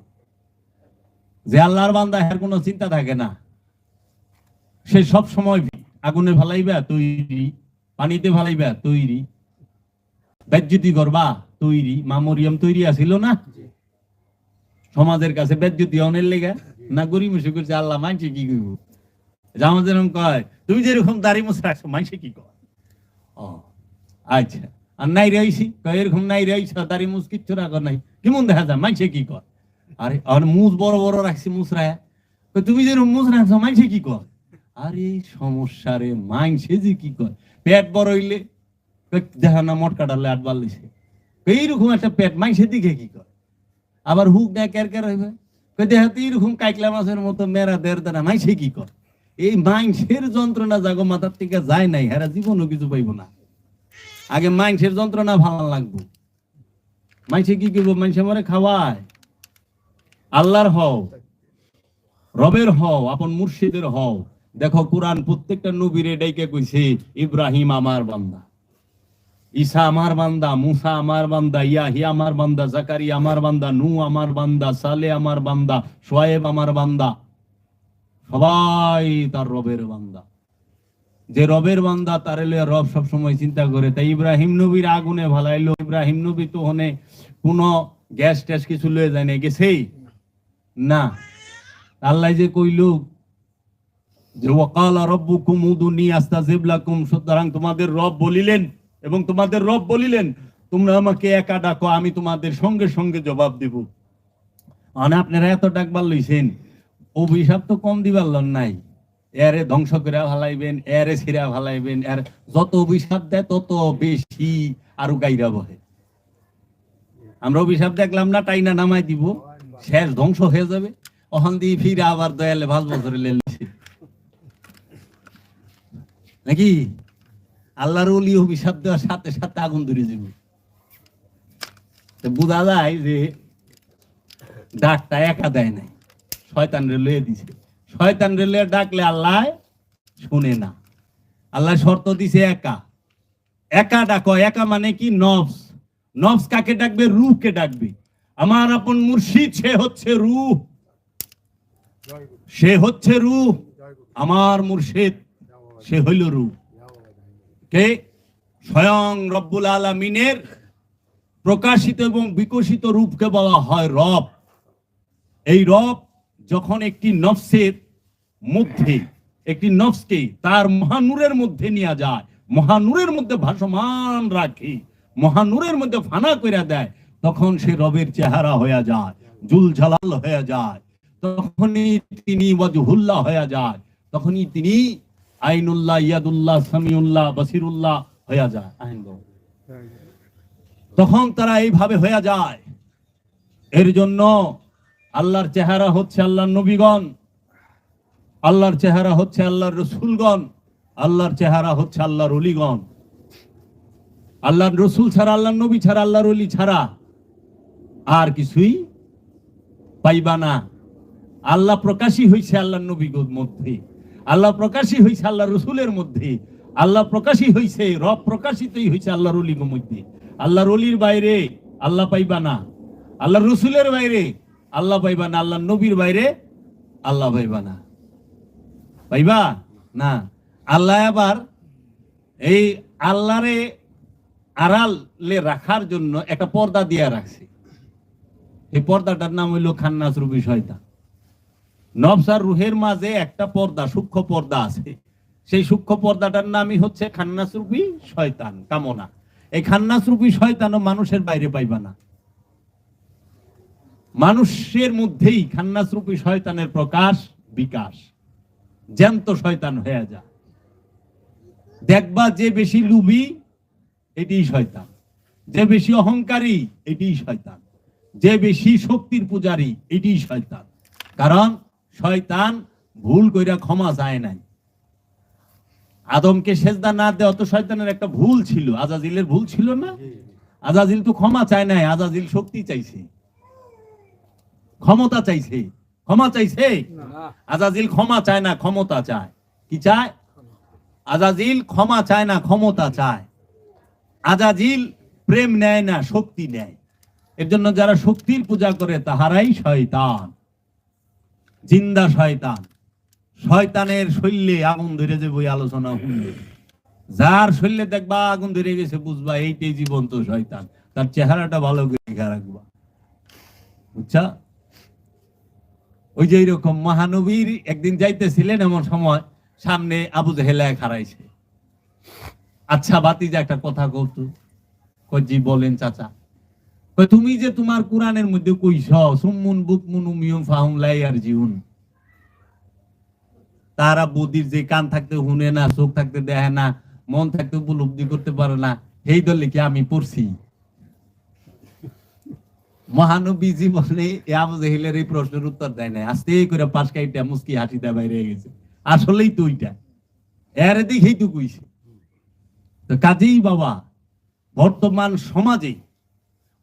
যে আল্লাহর বান্দা এর কোনো চিন্তা থাকে না, সে সব সময় আগুনে ফেলাইবা তৈরি, পানিতে ফেলাইবা তৈরি, বেজ্জতি করবা তৈরি। মা মরিয়ম তৈরি আছিল না সমাজের কাছে বেজ্জতি অনের লেগে, না গরিমসি করছে আল্লাহ মানছে কি করব। যেমন যেরকম কয় তুমি যেরকম দাড়ি মুছ রাখছো মানছে কি কয়, ও আচ্ছা, আর নাই রয়েছি এরকম নাই রয়েছ দাড়ি মুছ কিচ্ছু রাখো নাই, কেমন দেখা যায় মানছে কি কয়। আরে আর মুছ বড় বড় রাখছি মুছ রায়, তুমি যেরকম মুছ রাখছো মানছে কি কয়। আরে সমস্যা রে, মানছে যে কি কয়, পেট বড় হইলে দেখা না মটকা ডালে আট বাল দিছে, এইরকম একটা পেট মাইসের দিকে কি কয়। আবার হুক দেয় কের কের হইবে, দেখাতে এইরকম কাইকলা মাছের মতো মেরা দের দেনা, মাইসে কি কয়। এই মাইসের যন্ত্রণা জাগো মাথার থেকে যায় নাই, হেরা জীবনও কিছু পাইব না। আগে মাইসের যন্ত্রণা ভালো লাগবো, মাইসে কি করবো, মাইসে মরে খাওয়ায়। আল্লাহর হও, রবের হও, আপন মুর্শিদের হও। দেখো কোরআন প্রত্যেকটা নবীরে ডাইকে কইছে ইব্রাহিম আমার বান্দা, ঈসা আমার বান্দা, মুসা আমার বান্দা, ইয়াহিয়া আমার বান্দা, জাকারিয়া আমার বান্দা, নূহ আমার বান্দা, সালেহ আমার বান্দা, শুআয়ব আমার বান্দা। সবাই তার রবের বান্দা। যে রবের বান্দা তার রব সবসময় চিন্তা করে। তাই ইব্রাহিম নবীর আগুনে ভালাইলো, ইব্রাহিম নবী তো হনে কোনো গ্যাস ট্যাস কিছু লয়ে যায় না, গেছেই না। আল্লাহ যে কইল যে ওয়াকালা রাব্বুকুম উদুনি আস্তাজিব লাকুম, সুতরাং তোমাদের রব বলিলেন এবং তোমাদের রব বলিলেন তোমরা আমাকে একা ডাকো, আমি তোমাদের সঙ্গে সঙ্গে জবাব দেব। মানে আপনারা এত ডাকবার লইছেন, অভিশাপ তো কম দিবার লন নাই, এরে ধ্বংস করে ভালাইবেন, এরে ছিঁড়া ভালাইবেন, এর যত অভিশাপ দেয় তত বেশি আরো গাইরা বহে। আমরা অভিশাপ দেখলাম না, টাইনা নামাই দিব, শেষ ধ্বংস হয়ে যাবে, ওখান দিয়ে ফিরে আবার দয়ালে 5 বছরে লেলছে নাকি। আল্লাহর ওলি অভিশাপ দেওয়ার সাথে সাথে আগুন ধরে যাবে। বোঝা যায় যে ডাকটা একা দেয় নাই, শয়তান রে লয়ে দিছে। শয়তান রে লয়ে ডাকলে আল্লাহ শুনে না। আল্লাহ শর্ত দিছে একা, একা ডাকো। একা মানে কি? নফস। নফস কাকে ডাকবে? রূহকে ডাকবে। আমার আপন মুর্শিদ সে হচ্ছে রূহ, সে হচ্ছে রূহ। আমার মুর্শিদ সে হইল রূহ। কে? স্বয়ং রব্বুল আলামিনের প্রকাশিত এবং বিকশিত রূপকে বলা হয় রব। এই রব যখন একটি নফসের মধ্যে, একটি নফসকে তার মহানূরের মধ্যে নিয়ে যায়, মহানূরের মধ্যে ভাসমান রাখে, মহানূরের মধ্যে ফানা করে দেয়, তখন সে রবের চেহারা হয়ে যায়, জুল জালাল হয়ে যায়। তখনই তিনি ওয়াজহুল্লাহ হয়ে যায়, তখনই তিনি আইনুল্লাহ, ইয়াদুল্লাহ, সামিউল্লাহ, বাসিরুল্লাহ হয়ে যায়। তখন তারা এইভাবে হয়ে যায়। এর জন্য আল্লাহর চেহারা হচ্ছে আল্লাহর নবীগণ, আল্লাহর চেহারা হচ্ছে আল্লাহর রসুলগণ, আল্লাহর চেহারা হচ্ছে আল্লাহর ওলিগণ। আল্লাহর রসুল ছাড়া, আল্লাহর নবী ছাড়া, আল্লাহর ওলি ছাড়া আর কিছুই পাইবা না। আল্লাহ প্রকাশই হয়েছে আল্লাহর নবীগণ মধ্যে, আল্লাহ প্রকাশই হয়েছে আল্লাহর রসুলের মধ্যে, আল্লাহ প্রকাশই হয়েছে, রব প্রকাশিতই হয়েছে আল্লাহর ওলির মধ্যে। আল্লাহর ওলির বাইরে আল্লাহ পাইবা না, আল্লাহর রসুলের বাইরে আল্লাহ পাইবা না, আল্লাহর নবীর বাইরে আল্লাহ পাইবা না, পাইবা না। আল্লাহ আবার এই আল্লাহরে আড়ালে রাখার জন্য একটা পর্দা দিয়ে রাখছে। এই পর্দাটার নাম হইল খান্নাস রূপী শয়তান। নফস আর রুহের মাঝে একটা পর্দা, সূক্ষ্ম পর্দা আছে, সেই সূক্ষ্ম পর্দাটার নামই হচ্ছে খান্নাস রূপী শয়তান, কামনা। এই খান্নাস রূপী শয়তানও মানুষের বাইরে পাইবা না, মানুষের মধ্যেই খান্নাস রূপী শয়তানের প্রকাশ বিকাশ। জ্যান্ত শয়তান হয়ে যা, দেখবা যে বেশি লুবি এটিই শয়তান, যে বেশি অহংকারী এটিই শয়তান, যে বেশি শক্তির পূজারী এটিই শয়তান। কারণ শয়তান ভুল কইরা ক্ষমা চায় নাই। আদমকে সেজদা না দেওয়া তো শয়তানের একটা ভুল ছিল, আজাজিলের ভুল ছিল না? আজাজিল তো ক্ষমা চায় নাই, আজাজিল শক্তি চাইছে, ক্ষমতা চাইছে। ক্ষমা চাইছে? আজাজিল ক্ষমা চায় না, ক্ষমতা চায়। কি চায়? আজাজিল ক্ষমা চায় না, ক্ষমতা চায়। আজাজিল প্রেম নেয় না, শক্তি নেয়। এর জন্য যারা শক্তির পূজা করে তাহারাই শয়তান, জিন্দা শয়তান। শয়তানের শৈলে আগুন ধরে যে বই আলোচনা শুনলে, যার শৈলে দেখবা আগুন ধরে গেছে বুঝবা এইটাই জীবন্ত শয়তান। তার চেহারাটা ভালো করে দেখে রাখবা, বুঝছা? ওই যে এইরকম মহানবীর একদিন যাইতেছিলেন, এমন সময় সামনে আবু জেহেলায় খাড়াইছে। আচ্ছা বাতিজা একটা কথা কৌতু। জি বলেন চাচা। তুমি যে তোমার কোরআনের মধ্যে কইছ সুম্মুন বুকমুন উমিয়ুন ফাহুম লা ইয়ারজিউন, তারা বুদ্ধির যে কান থাকতে শুনে না, চোখ থাকতে দেখে না, মন থাকতে উপলব্ধি করতে পারে না, এই দলে কি আমি পড়ছি? মহানবী জীবনে আবু জেহেলের এই প্রশ্নের উত্তর দেয় নাই, আস্তে করে পাশ কাইটা মুস্কি হাসিটা বাইরে গেছে। আসলেই তো ওইটা এর দেখেই তো কইছে। তো কাজেই বাবা, বর্তমান সমাজে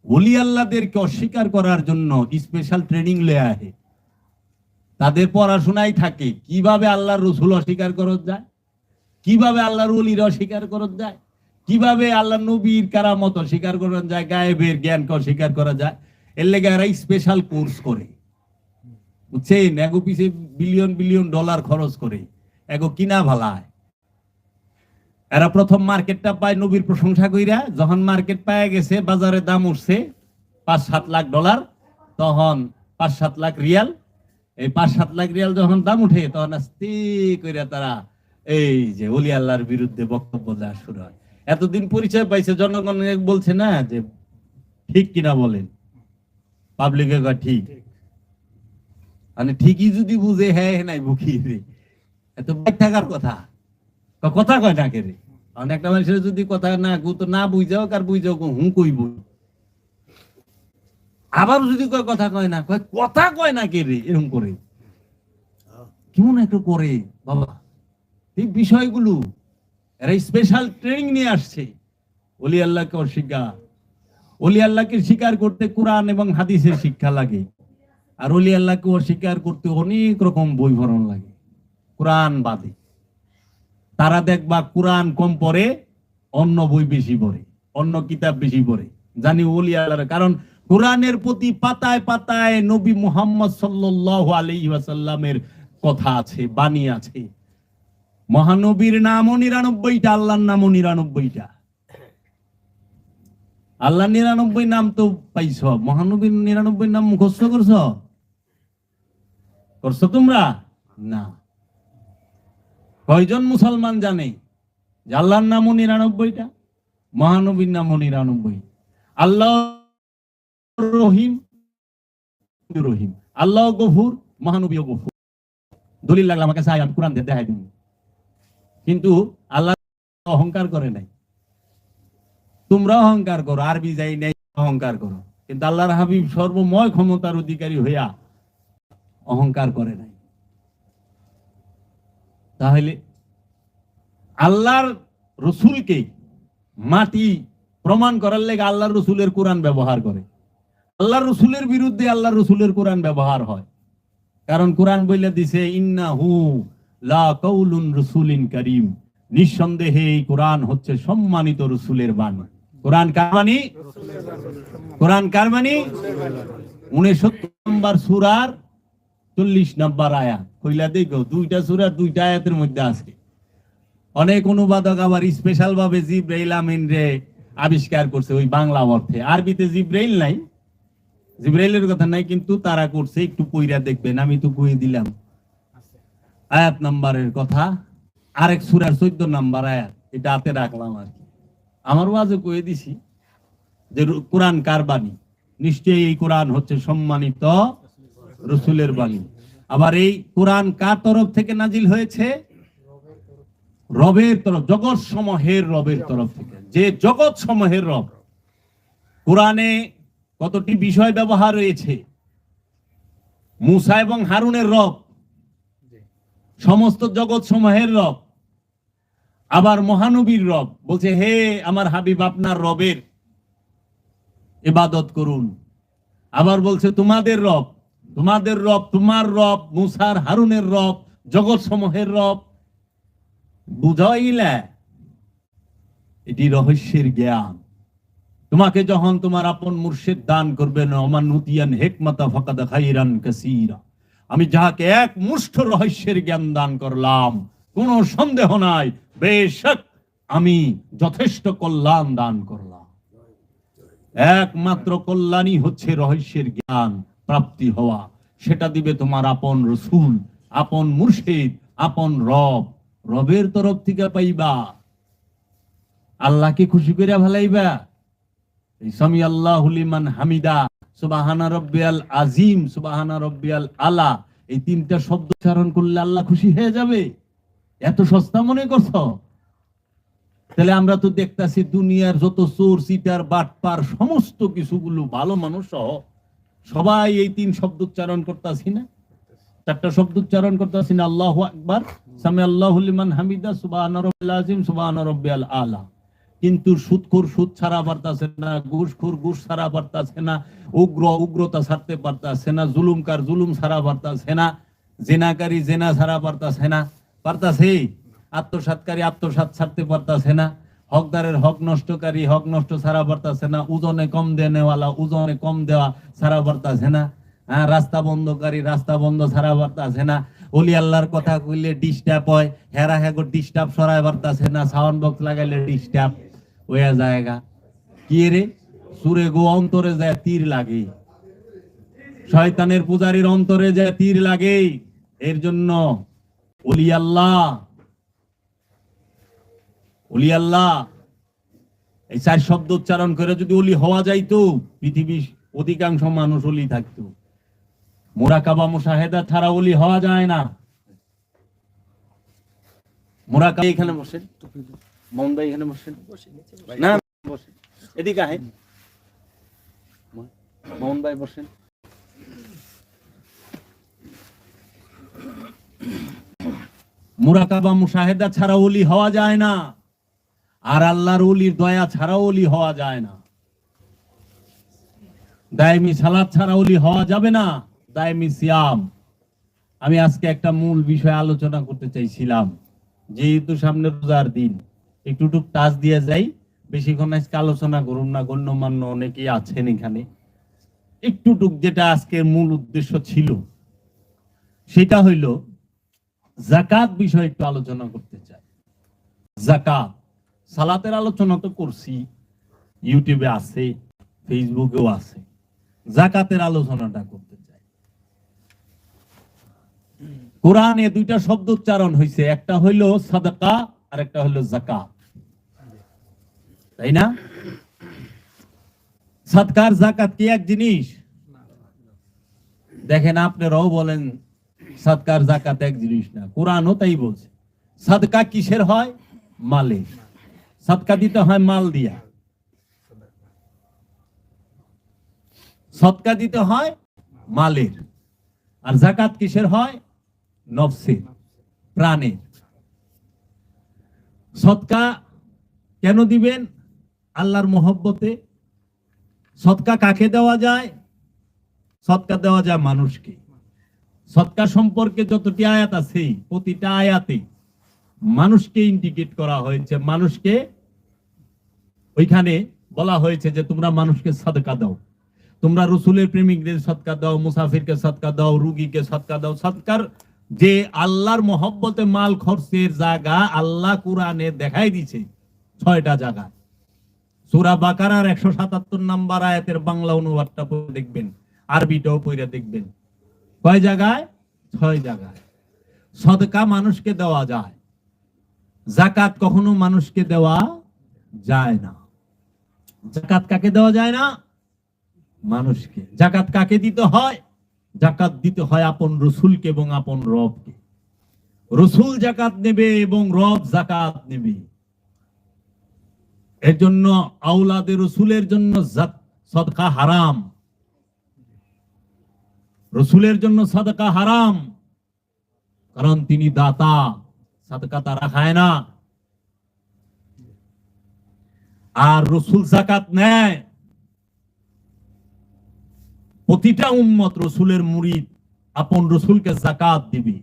ওলি আল্লাহদেরকে অস্বীকার করার জন্য স্পেশাল ট্রেনিং লয়ে আহে। তাদের পড়াশোনায় থাকে কিভাবে আল্লাহর রসুল অস্বীকার করা যায়, কিভাবে আল্লাহর ওলির অস্বীকার করা যায়, কিভাবে আল্লাহ নবীর কারামত অস্বীকার করা যায়, গায়েবের জ্ঞানকে অস্বীকার করা যায়। এর লেগে এরা স্পেশাল কোর্স করে, বুঝছেন? এগো পিছে বিলিয়ন বিলিয়ন ডলার খরচ করে এগো কিনা ভালায়। এরা প্রথম মার্কেটটা পায় নবীর প্রশংসা কইরা, যখন মার্কেট পায় গেছে, বাজারে দাম উঠছে 5-7 লাখ ডলার, তখন 5-7 লাখ রিয়াল, এই 5-7 লাখ রিয়াল যখন দাম উঠে, তখন আস্তে কইরা তারা এই যে ওলি আল্লাহর বিরুদ্ধে বক্তব্য দেওয়া শুরু হয়। এতদিন পরিচয় পাইছে, জনগণ বলছে না যে ঠিক কিনা বলেন, পাবলিকে কয় ঠিক, মানে ঠিকই যদি বুঝে হ্যাঁ নাই বুকি রে, এত বাইক থাকার কথা, কথা কয় না কে রে? একটা মানুষের যদি কথা না তো না বুঝাও, কার বুঝাও হুঁ কইব। আবার যদি কয় কথা কয় না, কয় কথা কয় না কে রে, এরকম করে কেমন একটু করে বাবা। এই বিষয়গুলো এরা স্পেশাল ট্রেনিং নিয়ে আসছে। ওলি আল্লাহকে অস্বীকার, ওলি আল্লাহকে স্বীকার করতে কোরআন এবং হাদিসের শিক্ষা লাগে, আর ওলি আল্লাহকে অস্বীকার করতে অনেক রকম বই ভরণ লাগে কোরআন বাদে। তারা দেখবা কোরআন কম পড়ে, অন্য বই বেশি পড়ে, অন্য কিতাব বেশি পড়ে, জানি ওলি আল্লাহর। কারণ কোরআনের প্রতি পাতায় পাতায় নবী মুহাম্মদ সাল্লাল্লাহু আলাইহি ওয়াসাল্লামের কথা আছে, বাণী আছে। মহানবীর নামও 99টা, আল্লাহর নামও 99টা। আল্লাহ 99 নাম তো পাইছ, মহানবীর 99 নাম মুখস্থ করছো তোমরা না? কয়জন মুসলমান জানে যে আল্লাহর নামও 99টা, মহানবীর নামও 99? আল্লাহ রহিম, রহিম, আল্লাহ গফুর, মহানবীও গফুর। দলিল লাগলে আমাকে চাই, আমি কোরআন দেখাই দিব। কিন্তু আল্লাহ অহংকার করে নাই। তোমরা অহংকার করো, আরবি যাই নাই অহংকার করো, কিন্তু আল্লাহর হাবিব সর্বময় ক্ষমতার অধিকারী হইয়া অহংকার করে নাই। তাহলে আল্লাহর রসুলকে মাটি প্রমাণ করার লেগে আল্লাহর রসুলের কোরআন ব্যবহার করে। আল্লাহর রসুলের বিরুদ্ধে আল্লাহর রসুলের কোরআন ব্যবহার হয়, কারণ কোরআন বইলে দিছে ইন্নাহু লা কাউলুন রাসূলিন কারীম, নিঃসন্দেহে এই কোরআন হচ্ছে সম্মানিত রসুলের বাণী। কোরআন কার বাণী? কোরআন কার বাণী? 69 নম্বর সূরার 40 নম্বর আয়াত কইলা দেখো, দুইটা সূরার দুইটা আয়াতের মধ্যে আছে। অনেক অনুবাদক আবার স্পেশাল ভাবে জিবরাইল আমিন রে আবিষ্কার করছে ওই বাংলা অর্থে। আরবিতে জিবরাইল নাই, জিবরাইলের কথা নাই, কিন্তু তারা করছে। একটু পইরা দেখবেন, আমি তো কই দিলাম আয়াত নাম্বারের কথা। আরেক সূরার 14 নম্বর আয়াত, এটা হাতে রাখলাম আর কি। আমার ওয়াজে কয়ে দিছি যে কোরআন কার বাণী, নিশ্চয়ই এই কোরআন হচ্ছে সম্মানিত রাসূলের বাণী। আবার এই কোরআন কার তরফ থেকে নাজিল হয়েছে? রবের তরফ, জগৎ সমূহের রবের তরফ থেকে, যে জগৎ সমূহের রব। কোরআনে কতটি বিষয় ব্যবহার হয়েছে? মূসা এবং হারুনের রব, সমস্ত জগৎ সমূহের রব। আবার মহানবীর রব বলছে, হে আমার হাবিব, আপনার রবের ইবাদত করুন। আবার বলছে তোমাদের রব, তোমাদের রব, তোমার রব, মূসার হারুনের রব, জগৎ সমূহের রব। বুঝাইলা, এটি রহস্যের জ্ঞান। তোমাকে যখন তোমার আপন মুর্শিদ দান করবেন, ওমান নুতিয়ান হিকমাতা ফাকাদ খাইরান কাসীরা, আমি যাহাকে এক মুষ্ঠ রহস্যের জ্ঞান দান করলাম, কোনো সন্দেহ নাই, বেশক আমি যথেষ্ট কল্যাণ দান করলাম। একমাত্র কল্যাণই হচ্ছে রহস্যের জ্ঞান প্রাপ্তি হওয়া। সেটা দিবে তোমার আপন রসূল, আপন মুর্শিদ, আপন রব। রবের তরফ থেকে পাইবা, আল্লাহকে খুশি করে ভালাইবা। সামি আল্লাহু লিমান হামিদা, সুবহানা রাব্বিয়াল আযীম, সুবহানা রাব্বিয়াল আলা, এই তিনটা শব্দ উচ্চারণ করলে আল্লাহ খুশি হয়ে যাবে? এত সস্তা মনে করছো? তাহলে আমরা তো দেখতাছি দুনিয়ার যত চোর চিটার বাটপার সমস্ত কিছুগুলো ভালো মানুষ সহ সবাই এই তিন শব্দ উচ্চারণ করতেছি না, চারটা শব্দ উচ্চারণ করতেছি না, আল্লাহু আকবার, সামি আল্লাহু লিমান হামিদা, সুবহানা রাব্বিল আযীম, সুবহানা রাব্বিয়াল আলা। কিন্তু সুদখোর সুদ ছাড়া পারতাছে না, ঘুষখোর ঘুষ ছাড়া পারতাছে না, উগ্রতা ছাড়তে পারতাছে না, জুলুমকার জুলুম ছাড়া পারতাছে না, জেনাকারী জেনা ছাড়া পারতাছে না, পারতাছে? আত্মসাৎকারী আত্মসাৎ ছাড়তে পারতাছে না, হকদারের হক নষ্টকারী হক নষ্ট ছাড়া পারতাছে না, ওজনে কম দেনেওয়ালা ওজনে কম দেওয়া ছাড়া পারতাছে না, রাস্তা বন্ধকারী রাস্তা বন্ধ ছাড়া পারতাছে না, ওলি আল্লাহর কথা কইলে ডিস্টার্ব হয়, হেরা হেগো ডিস্টার্ব সরাই পারতাছে না, সাউন্ড বক্স লাগাইলে ডিস্টার্ব হয়ে জায়গা। কি রে, সুরে গো অন্তরে যায় তীর লাগে, শয়তানের পূজারীর অন্তরে যায় তীর লাগে। এর জন্য ওলি আল্লাহ, ওলি আল্লাহ, এই চার শব্দ উচ্চারণ করে যদি ওলি হওয়া যাইতো, পৃথিবীর অধিকাংশ মানুষ ওলি থাকতো। মুরাকাবা মুশাহেদা ছাড়া ওলি হওয়া যায় না। মুরাকাবা এখানে বসেন, মোহন ভাই এখানে বসেন, না বসেন, এদিকে আহেন, মোহন ভাই বসেন। মুরাকাবা মুশাহেদা ছাড়া ওলি হওয়া যায় না, আর আল্লাহর ওলির দয়া ছাড়া ওলি হওয়া যায় না। দায়মি সালাত ছাড়া ওলি হওয়া যাবে না, দায়মি সিয়াম। আমি আজকে একটা মূল বিষয় আলোচনা করতে চাইছিলাম, যেহেতু সামনে রোজার দিন, একটু টাচ দিয়ে যাই, বেশিক্ষণ আজকে আলোচনা করুন না, গণ্যমান্য অনেকেই আছেন এখানে। একটু যেটা আজকের মূল উদ্দেশ্য ছিল সেটা হইল যাকাত বিষয়ে একটু আলোচনা করতে চাই। যাকাত, সালাতের আলোচনা তো করছি, ইউটিউবে আছে, ফেসবুকেও আছে। যাকাতের আলোচনাটা করতে চাই। কোরআনে দুইটা শব্দ উচ্চারণ হয়েছে, একটা হইল সাদাকা আর একটা হইল যাকাত, তাই না? সাদকার যাকাত কি এক জিনিস? দেখেন, আপনারাও বলেন সাদকার যাকাত এক জিনিস না, কোরআনও তাই বলছে। সাদকা কিসের হয়? মালে। সাদকা দিতে হয় মাল দিয়া, সদকা দিতে হয় মালের। আর যাকাত কিসের হয়? নফসের, প্রাণের। সদকা কেন দিবেন? আল্লাহর মহব্বতে। সদকা কাকে দেওয়া যায়? সদকা দেওয়া যায় মানুষকে। সদকা সম্পর্কে যতটি আয়াত আছে, প্রতিটা আয়াতে মানুষকে ইন্ডিকেট করা হয়েছে, মানুষকে ওইখানে বলা হয়েছে যে তোমরা মানুষকে সদকা দাও, তোমরা রসুলের প্রেমিকদের সদকা দাও, মুসাফিরকে সদকা দাও, রুগীকে সদকা দাও। সদকার যে আল্লাহর মহব্বতে মাল খরচের জায়গা আল্লাহ কোরআনে দেখাই দিছে 6টা জায়গা। সূরা বাকারার 177 নম্বর আয়াতের বাংলা অনুবাদটা পড়ে দেখবেন, আরবিটাও পড়ে দেখবেন। কয় জায়গায়? 6 জায়গায়। সদকা মানুষকে দেওয়া যায়। যাকাত কখনো মানুষকে দেওয়া যায় না। যাকাত কাকে দেওয়া যায় না? মানুষকে। যাকাত কাকে দিতে হয়? যাকাত দিতে হয় আপন রসুলকে এবং আপন রবকে। রসুল যাকাত নেবে এবং রব যাকাত নেবে। এর জন্য আওলাদে রসুলের জন্য সদকা হারাম। রসুলের জন্য সদকা হারাম, কারণ তিনি দাতা, সদকা তারা খায় না। আর রসুল যাকাত নেয়। প্রতিটা উম্মত রসুলের মুরিদ আপন রসুলকে যাকাত দিবে।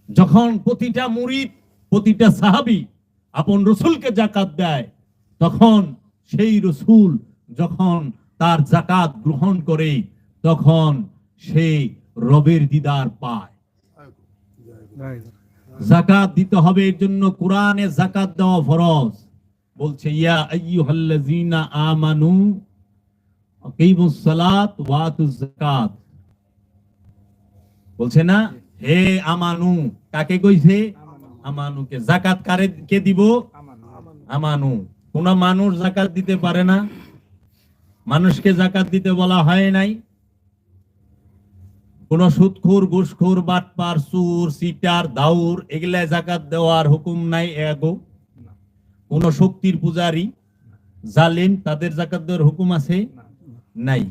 যখন প্রতিটা মুরিদ, প্রতিটা সাহাবী আপন রসুলকে যাকাত দেয়, তখন সেই রসুল যখন তার যাকাত গ্রহণ করে, তখন সে রবের দিদার পায়। যাকাত দিতে হবে, এর জন্য কোরআনে যাকাত দেওয়া ফরজ। বলছে ইয়া আইয়ুহাল্লাযীনা আমানু আকিমুস সালাত ওয়া আতুজ যাকাত। বলছে না, হে আমানু। কাকে কইছে? আমানুকে। যাকাত কারে কে দিব? আমানু। কোন মানুষ যাকাত দিতে পারে না? মানুষকে যাকাত দিতে বলা হয় নাই। কোন সুদখোর, ঘুষখোর, বাটপার, চোর, সিটার, দাউর এগুলা যাকাত দেওয়ার হুকুম নাই। এগো কোন শক্তির পূজারী, জালিম, তাদের যাকাত দেওয়ার হুকুম আছে? নাই।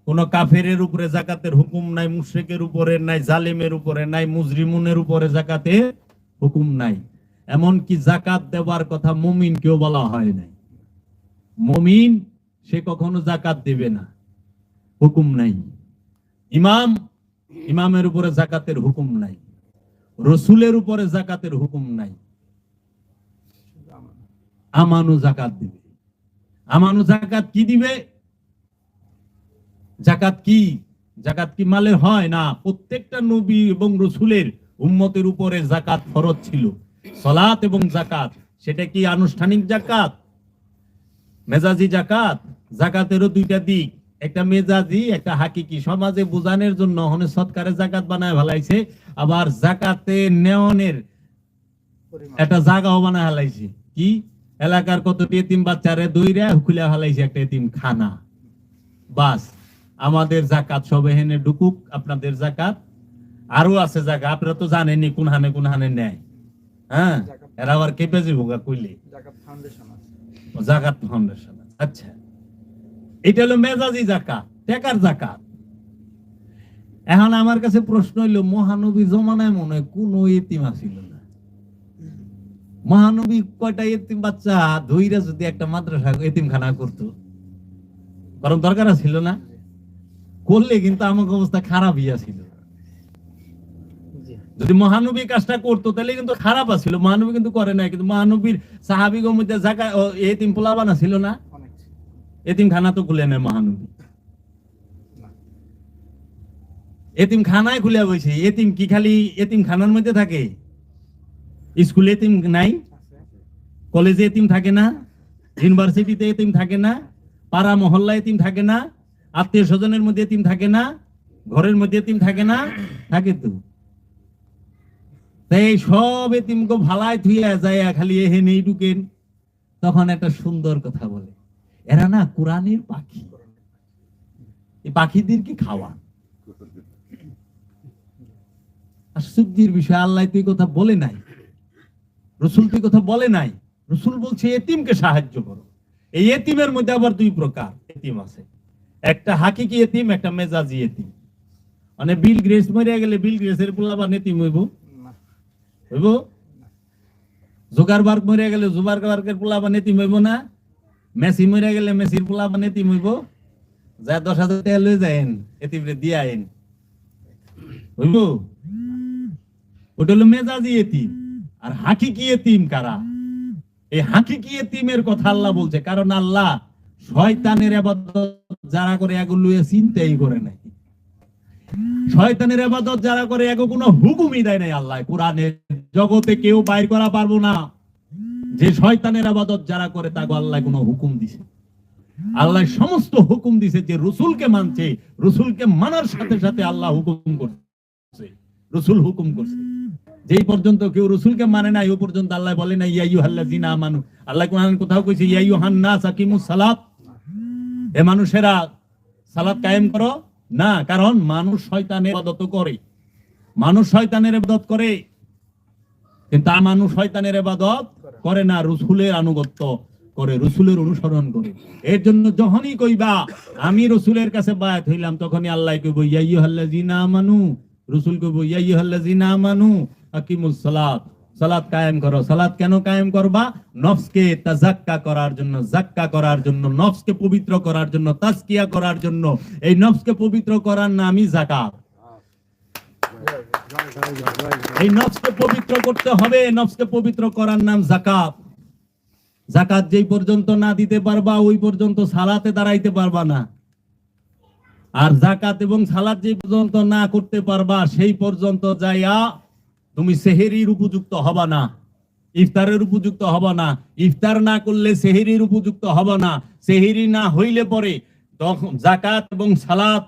কোন কাফেরের উপরে যাকাতের হুকুম নাই, মুশরিকের উপরে নাই, জালিমের উপরে নাই, মুজরিমুনের উপরে যাকাতের হুকুম নাই। এমনকি যাকাত দেওয়ার কথা মুমিনকেও বলা হয় নাই। মুমিন সে কখনো যাকাত দেবে না, হুকুম নাই। ইমামের উপরে যাকাতের হুকুম নাই, রসুলের উপরে যাকাতের হুকুম নাই। আমানু যাকাত দিবে। আমানু যাকাত কি দিবে? যাকাত কি? যাকাত কি মালে হয় না? প্রত্যেকটা নবী এবং রসুলের উম্মতের উপরে যাকাত ফরজ ছিল। সালাত এবং যাকাত, সেটা কি আনুষ্ঠানিক যাকাত, মেজাজি যাকাত? যাকাতেরও দুইটা দিক, একটা মেজাজি, একটা হাকিকি। সমাজে বোঝানোর জন্য হনে সৎকারে যাকাত বানায় ফেলাইছে, আবার যাকাতে নেওয়ানের একটা জায়গাও বানায় ফেলাইছে। কি? এলাকার কতটি এতিম বাচ্চারে দইরা খুলে ফেলাইছে একটা এতিম খানা। বাস, আমাদের যাকাত সব এখানে ঢুকুক, আপনাদের যাকাত। আরো আছে জায়গা, আপনারা তো জানেনই কোন হানে নেয়। হ্যাঁ, এরা আবার কেঁপে যাবো কইলে যাকাত ফাউন্ডেশন। আচ্ছা, এটা হলো মেজাজি যাকাত, টাকার যাকাত। এখন আমার কাছে প্রশ্ন হইলো, মহানবী জমানায় মনে হয় কোন এতিম আছিল না। মহানবী কয়টা এতিম বাচ্চা ধইরা যদি একটা মাদ্রাসা এতিমখানা করতো, কারণ দরকার ছিল না? করলে কিন্তু আমার অবস্থা খারাপই ছিল। যদি মহানবী কাজটা করতো তাহলে কিন্তু খারাপ আছিল। মহানবী কিন্তু করে নাই। কিন্তু মহানবীর সাহাবীগণ মধ্যে জায়গা এতিম পোলাবানা ছিল না? এতিমখানা তো খুলে নেয় মহানবী, এতিমখানায় খুলে বসে। এতিম কি খালি এতিমখানার মধ্যে থাকে? স্কুলে এতিম নাই? কলেজে এতিম থাকে না? ইউনিভার্সিটিতে এতিম থাকে না? পাড়া মহল্লা এতিম থাকে না? আত্মীয় স্বজনের মধ্যে এতিম থাকে না? ঘরের মধ্যে এতিম থাকে না? থাকে তো। তাই সব এতিমকে ভালাই থুইয়া যায়, খালি এহে নেই ঢুকেন। তখন একটা সুন্দর কথা বলে, এরা না কোরআনের পাখি, এই পাখিদেরকে খাওয়া। আশ্চর্যের বিষয়, আল্লাহ তো এই কথা বলে নাই, রসুল তো এই কথা বলে নাই। রসুল বলছে এতিমকে সাহায্য করো। এই এতিমের মধ্যে আবার দুই প্রকার এতিম আছে, একটা হাকিকি এতিম, একটা মেজাজি এতিম। মানে বিল গ্রেস মরে গেলে বিল গ্রেসের পোলাবান এতিম হইব? হইব? জোগারবার্গ মরে গেলে জোগারবার্গের পোলাবান এতিম হইব না? মেসি মরে গেলে মেসির পোলাবান এতিম হইব? যা 10,000 টাকা লয়ে যায়েন, এতিমরে দিয়ে আইন, হইব? ওটা হলো মেজাজি এতিম। আর হাকিকি এতিম কারা? এই হাকিকি এতিমের কথা আল্লাহ বলছে, কারণ আল্লাহ শয়তানের ইবাদত যারা করে এগুলো চিন্তাই করে নাই। শয়তানের ইবাদত যারা করে এগো কোনো হুকুমই দেয় নাই আল্লাহ। কোরআনের জগতে কেউ বাইর করা পারবো না যে শয়তানের ইবাদত যারা করে তাকে আল্লাহ কোনো হুকুম দিছে। আল্লাহ সমস্ত হুকুম দিছে যে রসুলকে মানছে, রসুলকে মানার সাথে সাথে আল্লাহ হুকুম করছে, রসুল হুকুম করছে। যেই পর্যন্ত কেউ রসুলকে মানে নাই ও পর্যন্ত আল্লাহ বলে না ইয়া আইয়ুহাল্লাযিনা আমানু। আল্লাহ কোরআন কোথাও কইছে ইয়া আইয়ুহান নাস আকিমুস সালাত, এ মানুষেরা সালাত কায়েম করো না। কারণ মানুষ শয়তানের ইবাদত করে, মানুষ শয়তানের ইবাদত করে, কিন্তু মানুষ শয়তানের ইবাদত করে না, রসুলের আনুগত্য করে, রসুলের অনুসরণ করে। এর জন্য যখনই কইবা আমি রসুলের কাছে বায়াত হইলাম, তখনই আল্লাহ কইব ইয়া আইয়ুহাল্লাযিনা আমানু, রসুল কইব ইয়া আইয়ুহাল্লাযিনা আমানু আকিমুস সালাত, সালাত কায়েম করো। সালাত কেন কায়েম করবা? নফসকে তাজাক্কা করার জন্য, জাক্কা করার জন্য, নফসকে পবিত্র করার জন্য, তাজকিয়া করার জন্য। এই নফসকে পবিত্র করার নামই যাকাত। এই নফসকে পবিত্র করতে হবে, নফসকে পবিত্র করার নাম যাকাত। যাকাত যেই পর্যন্ত না দিতে পারবা ওই পর্যন্ত সালাতে দাঁড়াইতে পারবা না। আর যাকাত এবং সালাত যেই পর্যন্ত না করতে পারবা সেই পর্যন্ত যাইয়া তুমি সেহেরির উপযুক্ত হবা না, ইফতারের উপযুক্ত হবা না। ইফতার না করলে সেহেরির উপযুক্ত হবা না। সেহেরি না হইলে পরে তখন যাকাত এবং সালাত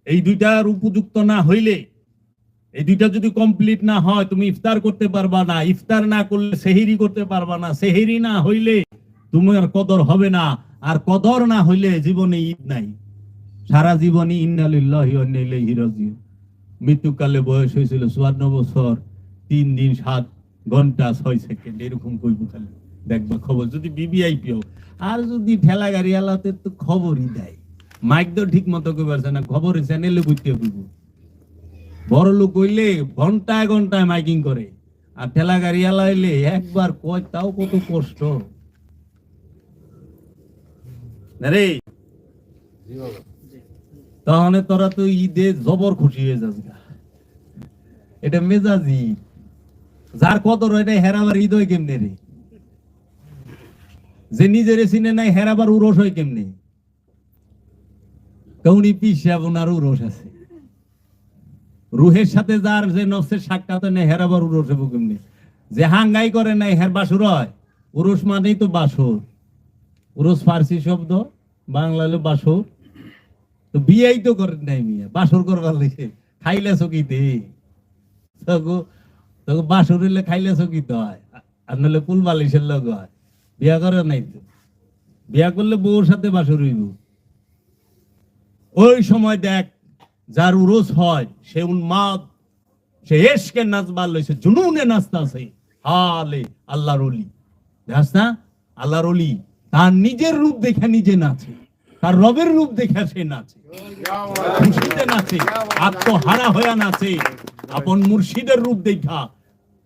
এই দুইটার উপযুক্ত না হইলে, এই দুইটা যদি কমপ্লিট না হয় তুমি ইফতার করতে পারবা না। ইফতার না করলে সেহেরি করতে পারবা না। সেহেরি না হইলে তোমার কদর হবে না। আর কদর না হইলে জীবনে ঈদ নাই, সারা জীবনই ইন্না লিল্লাহি ওয়া ইন্না ইলাইহি রাজিউন। মৃত্যুকালে বয়স হয়েছিল 54 বছর 3 দিন 7 ঘন্টা 6 সেকেন্ড, এরকম কইব। খালি দেখবা খবর যদি বিবিআইপিও, আর যদি ঠেলা গাড়ি আলাতে তো খবরই দেয়। মাইক তো ঠিক মতো কই পারছে না, খবরের চ্যানেলে কইতে কইব। বড় লোক হইলে ঘন্টায় ঘন্টায় মাইকিং করে, আর ঠেলা গাড়ি আলা হইলে একবার কয়, তাও কত কষ্ট রে। তাহলে তোরা তো ঈদে জবর খুশি হয়ে যাস। এটা মেজাজি, যার কদর এটা হেরাবার ঈদ হয় কেমনে রে? যে নিজের চিনে নাই হেরাবার উরস হয় কেমনে? কৌনি পিসাব ওনার উরস আছে। রুহের সাথে যার যে নফসের সাক্ষাৎ নেই হেরাবার উরস হবো কেমনে? যে হাঙ্গাই করে নাই হের বাসুর হয়। উরস মানেই তো বাসুর। উরস ফার্সি শব্দ, বাংলা হলো বাসুর। তো বিয়েই তো করেন নাই মিয়া, বাসর করবার লিখে খাইলে চকিতে। বাসর হইলে খাইলে চকিতে হয়, আর নাহলে কুল বালিশের লোক হয়। বিয়া করে নাই তো, বিয়া করলে বউর সাথে বাসর হইব। ওই সময় দেখ যার উরস হয় সে উন্মাদ, সে এশকে নাচবার লইছে, জুনুনে নাচতাছে। হালে আল্লাহর ওলি, দেখাস না? আল্লাহর ওলি তার নিজের রূপ দেখে নিজে নাচে, তার রবের রূপ দেখে সে নাচে, খুশিতে নাচে, আত্মহারা হয়ে নাচে। আপন মুর্শিদের রূপ দেখা,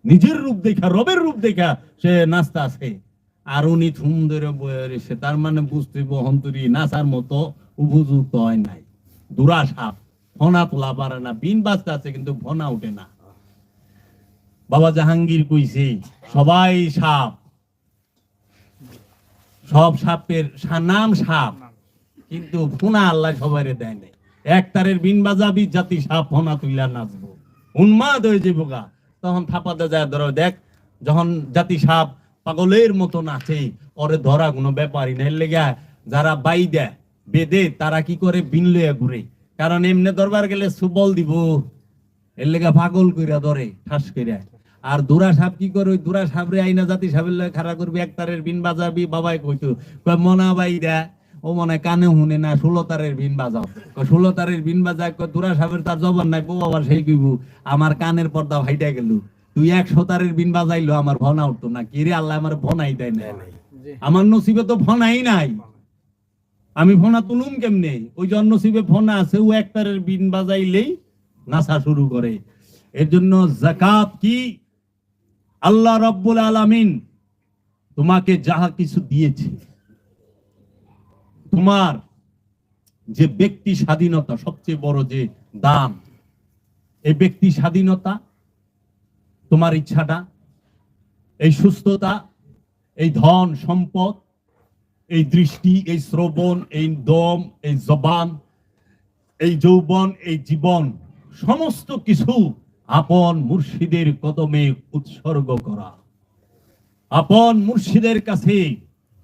নিজের রূপ দেখা, রবের রূপ দেখা সে নাচতে আছে। আর উনি থুম ধরে বয়ে রয়েছে, তার মানে বুঝতে বহন্তরি নাচার মতো উপযুক্ত হয় নাই। দুরা সাপ, ফনা তোলা পারে না, বিন বাজতে আছে কিন্তু ফনা উঠে না। বাবা জাহাঙ্গীর কইছে সবাই সাপ, সব সাপের নাম সাপ, কিন্তু ফোনা আল্লাহ সবাই দেয় নাই। এক তারের বিন বাজাবি জাতি সাপ ফোনা তুইলা নাচবো, উন্মাদ হয়ে যাবো গা। তখন থাপাতে যায় ধরো, দেখ যখন জাতি সাপ পাগলের মতো নাচে, ওরে ধরা কোনো ব্যাপারই না। এর লেগে যারা বাই দেয় বেদে তারা কি করে বিন লইয়া ঘুরে, কারণ এমনি দরবার গেলে সুবল দিব, এর লেগে পাগল কইরা ধরে ঠাস কইরা। আর দুরা সাপ কি করে, ওই দুরা সাপরে আইনা জাতি সাপের লগে খাড়া করবি, এক তারের বিন বাজাবি। বাবাই কইতো মনা বাই দে, ও মনে কানে শুনে না, 16 তারের বিন বাজাও। 16 তারের বিন বাজায় দুরা সাপের তার জবান নাই। বউ আবার সেই কইব আমার কানের পর্দা ভাইটা গেল, তুই 100 তারের বিন বাজাইলো আমার ভনা উঠতো না। কি রে আল্লাহ আমার ভনাই দেয় না, আমার নসিবে তো ভনাই নাই, আমি ফোনা তুলুম কেমনে? ওই জন্য নসিবে ফোনা আছে, ও এক তারের বিন বাজাইলেই নাচা শুরু করে। এর জন্য যাকাত কি? আল্লাহ রাব্বুল আলামিন তোমাকে যাহা কিছু দিয়েছে, তোমার যে ব্যক্তি স্বাধীনতা সবচেয়ে বড় যে দান, এই ব্যক্তি স্বাধীনতা, তোমার ইচ্ছাটা, এই সুস্থতা, এই ধন সম্পদ, এই দৃষ্টি, এই শ্রবণ, এই দম, এই জবান, এই যৌবন, এই জীবন, সমস্ত কিছু আপন মুর্শিদের কদমে উৎসর্গ করা, আপন মুর্শিদের কাছে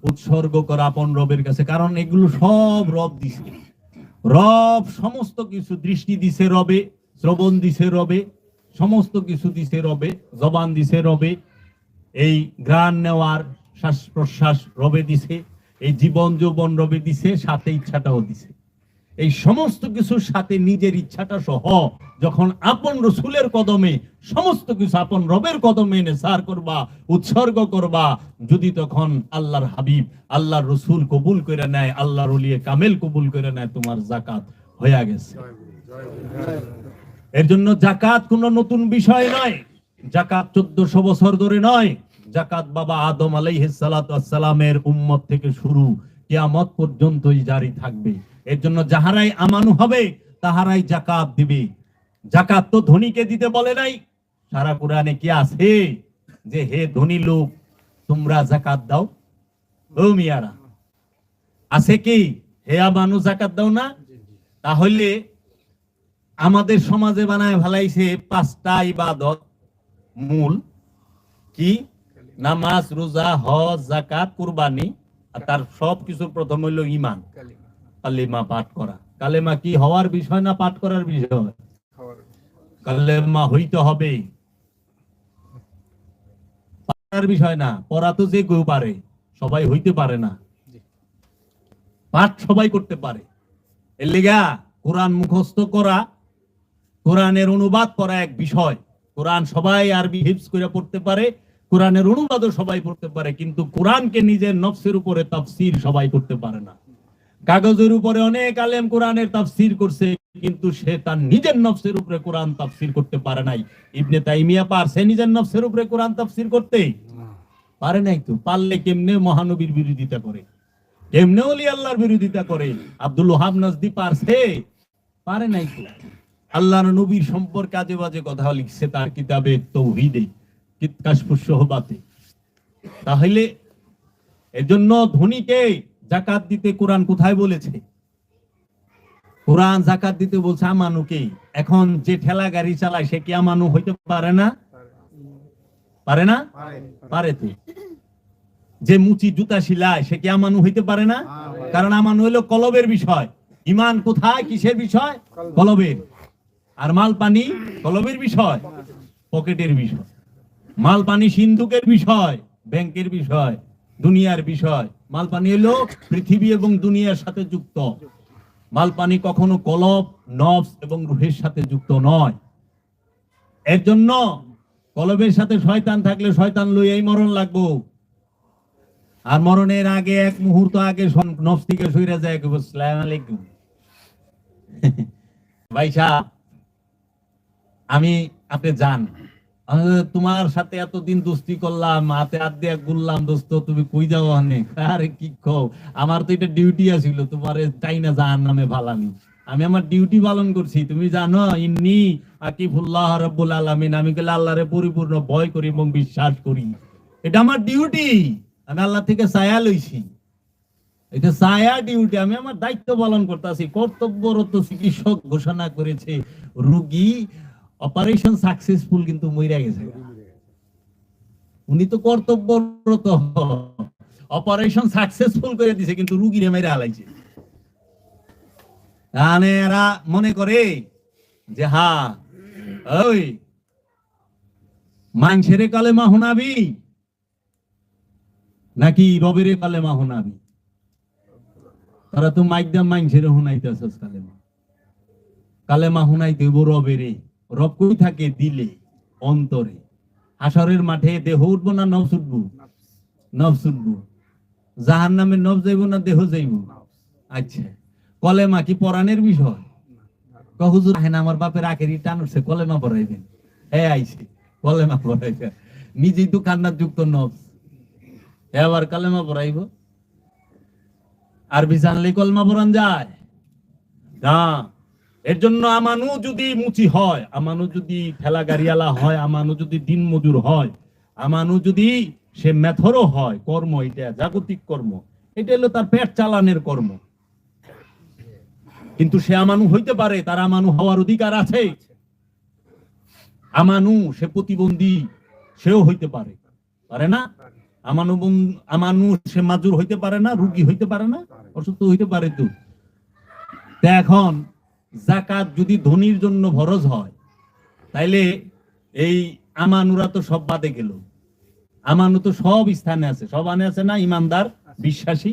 উৎসর্গ করা, আপন রবের কাছে। কারণ এগুলো সব রব দিছে, রব সমস্ত কিছু। দৃষ্টি দিছে রবে, শ্রবণ দিছে রবে, সমস্ত কিছু দিছে রবে, জবান দিছে রবে, এই ঘ্রাণ নেওয়ার শ্বাস প্রশ্বাস রবে দিছে, এই জীবন যৌবন রবে দিছে, সাথে ইচ্ছাটাও দিছে। এই সমস্ত কিছুর সাথে নিজের ইচ্ছাটা সহ যখন আপন রসুলের কদমে সমস্ত কিছু আপন রবের কদমে নেসার করবা, উৎসর্গ করবা, যদি তখন আল্লাহর হাবিব আল্লাহর রসুল কবুল করে নেয়, আল্লাহর ওলিয়ে কামেল কবুল করে নেয়, তোমার জাকাত হয়ে গেছে। এর জন্য জাকাত কোনো নতুন বিষয় নয়, জাকাত 1400 বছর ধরে নয়, জাকাত বাবা আদম আলাইহিস সালাতু ওয়াস সালামের উম্মত থেকে শুরু, কিয়ামত পর্যন্তই জারি থাকবে। এর জন্য যাহারাই আমানু হবে তাহারাই জাকাত দিবে। জাকাত তো ধনীকে দিতে বলে নাই। সারা কোরআনে কি আছে যে হে ধনী লোক তোমরা জাকাত দাও? ও মিয়ারা, আছে কি হে আমানু জাকাত দাও না? তাহলে আমাদের সমাজে বানায় ফেলাইছে 5টা ইবাদত মূল, কি? নামাজ, রোজা, হজ, যাকাত, কুরবানি, আর তার সব কিছুর প্রথম হইল ঈমান, কালেমা পাঠ করা। কালেমা কি হওয়ার বিষয় না পাঠ করার বিষয়? কালেমা হইতে হবে, পাঠার বিষয় না। পড়া তো যে কেউ পারে, সবাই হইতে পারে না। পাঠ সবাই করতে পারে। এর লিগা কোরআন মুখস্থ করা, কোরআনের অনুবাদ করা এক বিষয়। কোরআন সবাই আরবি হিফজ করে পড়তে পারে, কোরআনের অনুবাদও সবাই পড়তে পারে, কিন্তু কোরআনকে নিজের নফসের উপরে তাফসীর সবাই করতে পারে না। কাগজের উপরে অনেক আলেম কোরআনের তাফসীর করছে, কিন্তু সে তার নিজের নফসের উপরে কোরআন তাফসীর করতে পারে নাই। ইবনে তাইমিয়া পারছে নিজের নফসের উপরে কোরআন তাফসীর করতে? পারে নাই। তো পারলে কেমনে মহানবীর বিরোধিতা করে, কেমনে ওলি আল্লাহর বিরোধিতা করে? আব্দুল ওহাব নজদি পারছে? পারে নাই। তো আল্লাহর নবীর সম্পর্কে আজে বাজে কথা লিখছে তার কিতাবে তাওহীদে, কাশফুস শুহবাতে। তাহলে এর জন্য ধনীকে যাকাত দিতে কোরআন কোথায় বলেছে? কোরআন যাকাত দিতে বলছে আমানুকে। এখন যে ঠেলা গাড়ি চালায় সে কি আমানু হইতে পারে না? পারে না? পারে। তো যে মুচি জুতা শিলায় সে কি আমানু হইতে পারে না? কারণ আমানু হইলো কলবের বিষয়। ঈমান কোথায়, কিসের বিষয়? কলবের। আর মাল পানি কলবের বিষয়, পকেটের বিষয়। মাল পানি সিন্ধুকের বিষয়, ব্যাংকের বিষয়, দুনিয়ার বিষয়। মাল পানি হলো পৃথিবী এবং দুনিয়ার সাথে যুক্ত। মাল পানি কখনো কলব, নফস এবং রূহের সাথে যুক্ত নয়। এর জন্য কলবের সাথে শয়তান থাকলে শয়তান লইয়াই মরণ লাগবো। আর মরণের আগে এক মুহূর্ত আগে নফস থেকে সইরা যায়, আসসালামু আলাইকুম ভাই সাহেব, আমি আপনি যান, তোমার সাথে এতদিন দোস্তি করলাম, হাতে হাত দিয়ে ঘুরলাম, দোস্ত তুমি কই যাও? অনেক আরে কি কও, আমার তো এটা ডিউটি আছিল, তোমার তাই না জাহান্নামে ফালানি। আমি আমার ডিউটি পালন করছি, তুমি জানো ইন্নী আকিফুল্লাহ রাব্বুল আলামিন, আমি গেলে আল্লাহরে পরিপূর্ণ ভয় করি এবং বিশ্বাস করি। এটা আমার ডিউটি, আমি আল্লাহ থেকে ছায়া লইছি। এটা ছায়া ডিউটি, আমি আমার দায়িত্ব পালন করতেছি। কর্তব্যরত চিকিৎসক ঘোষণা করেছে রোগী অপারেশন সাকসেসফুল, কিন্তু মইরা গেছে। উনি তো কর্তব্যরত, অপারেশন সাকসেসফুল করে দিছে, কিন্তু রোগীরে মেরে হালাইছে। এরা মনে করে যে হ্যাঁ ওই মানুষের কালেমা শোনাবি নাকি রবের কালেমা শোনাবি? তারা তো মাইকদাম মানুষের শোনাইতেছস কালেমা। কালেমা শোনাইতে হইব রবেরে। রব কই থাকে? দিলে, অন্তরে। হাসরের মাঠে দেহ উঠবো না নফস উঠবো? নফস উঠবো। জাহান্নামের নফস যাইব না দেহ যাইব? আচ্ছা, কলেমা কি পরাণের বিষয়? হুজুর আহেন আমার বাপের আখেরি টান উঠছে, কলেমা পড়াইবেন। আইছে কলেমা পড়াইবে, নিজেই তো কান্নার যুক্ত নফস, এবার কলেমা পড়াইব? আরবি জানলে কলেমা পড়ান যায় না। এর জন্য আমানু যদি মুচি হয়, আমানু যদি ঠেলা গাড়িওয়ালা হয়, আমানু যদি দিন মজুর হয়, আমানু যদি সে মেথরও হয়, কর্ম এটা জাগতিক কর্ম, এটা হলো তার পেট চালানের কর্ম। কিন্তু সে আমানু হইতে পারে, তার আমানু হওয়ার অধিকার আছে। আমানু সে প্রতিবন্ধী, সেও হইতে পারে, পারে না? আমানু সে মাজুর হইতে পারে না, রোগী হইতে পারে না, অসুস্থ হইতে পারে। তো এখন যাকাত যদি ধনীর জন্য ফরজ হয়, তাইলে এই আমানুরা তো সব বাদে গেল, আমানু তো সব স্থানে আছে, সব আনে আছে না, ইমানদার বিশ্বাসী।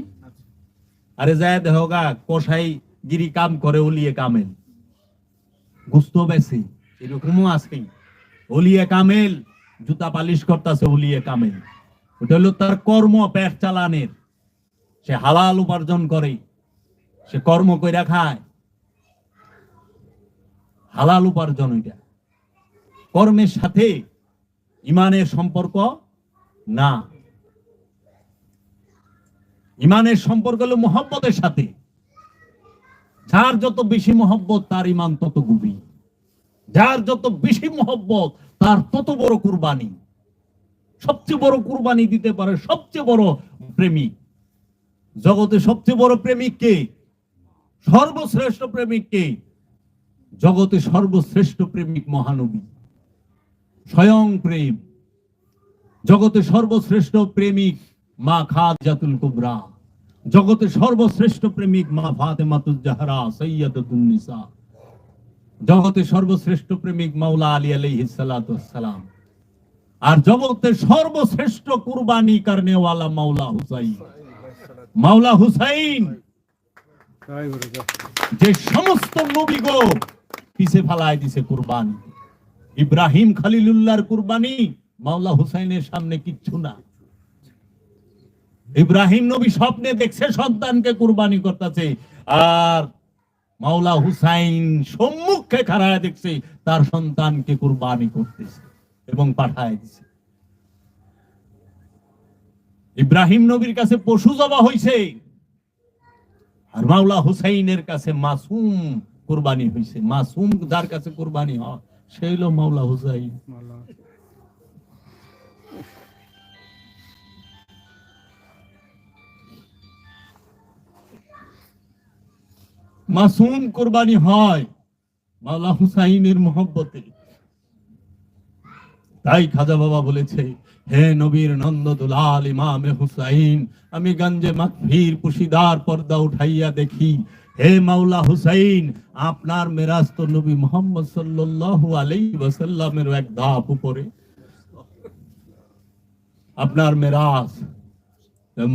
আরে যায় দেহগা কষাই গিরি কাম করে ওলিয়ে কামেল, গুস্ত বেছে এরকমও আছে। ওলিয়ে কামেল জুতা পালিশ করতেছে, ওলিয়ে কামেল ওটা হলো তার কর্ম, পেট চালানের। সে হালাল উপার্জন করে, সে কর্ম কইরা খায়, হালাল উপার্জন। ওইটা কর্মের সাথে ইমানের সম্পর্ক না। ইমানের সম্পর্ক হলো মোহাব্বতের সাথে। যার যত বেশি মোহাব্বত তার ইমান তত গভীর, যার যত বেশি মোহাব্বত তার তত বড় কুরবানি। সবচেয়ে বড় কুরবানি দিতে পারে সবচেয়ে বড় প্রেমিক। জগতে সবচেয়ে বড় প্রেমিক কে? সর্বশ্রেষ্ঠ প্রেমিক কে? জগতে সর্বশ্রেষ্ঠ প্রেমিক মহানবী, স্বয়ং প্রেম। জগতে সর্বশ্রেষ্ঠ প্রেমিক মা খাদিজাতুল কুবরা, জগতে সর্বশ্রেষ্ঠ প্রেমিক মা ফাতেমাতুজ জাহরা সাইয়্যিদাতুন নিসা, জগতে সর্বশ্রেষ্ঠ প্রেমিক মাওলা আলী আলাইহিস সালাতু ওয়াস সালাম, আর জগতের সর্বশ্রেষ্ঠ কুরবানি করনে ওয়ালা মাওলা হুসাইন। মাওলা হুসাইন যে সমস্ত নবীগো পিছে ফালায় দিছে কুরবানি। ইব্রাহিম খলিলুল্লাহর কুরবানি মাওলা হুসাইনের সামনে কিচ্ছু না। ইব্রাহিম নবী স্বপ্নে দেখছে সন্তানকে কুরবানি করতেছে, আর মাওলা হুসাইন সম্মুখে খাড়ায় দেখছে তার সন্তানকে কুরবানি করতেছে এবং পাঠায় দিছে। ইব্রাহিম নবীর কাছে পশু জবা হইছে, আর মাওলা হুসাইনের কাছে মাসুম কুরবানি হইছে। মাসুম যার কাছে কুরবানি হয় সে হলো মাওলা হুসাইন। মাসুম কুরবানি হয় মাওলা হুসাইনের মহব্বতে। তাই খাজা বাবা বলেছে, হে নবীর নন্দ দুলাল ইমামে হুসাইন, আমি গঞ্জে মাকফির পুশিদার পর্দা উঠাইয়া দেখি, হে মাওলা হুসাইন, আপনার মেরাজ তো নবী মুহাম্মদ সাল্লাল্লাহু আলাইহি ওয়াসাল্লামের এক ধাপ উপরে। আপনার মেরাজ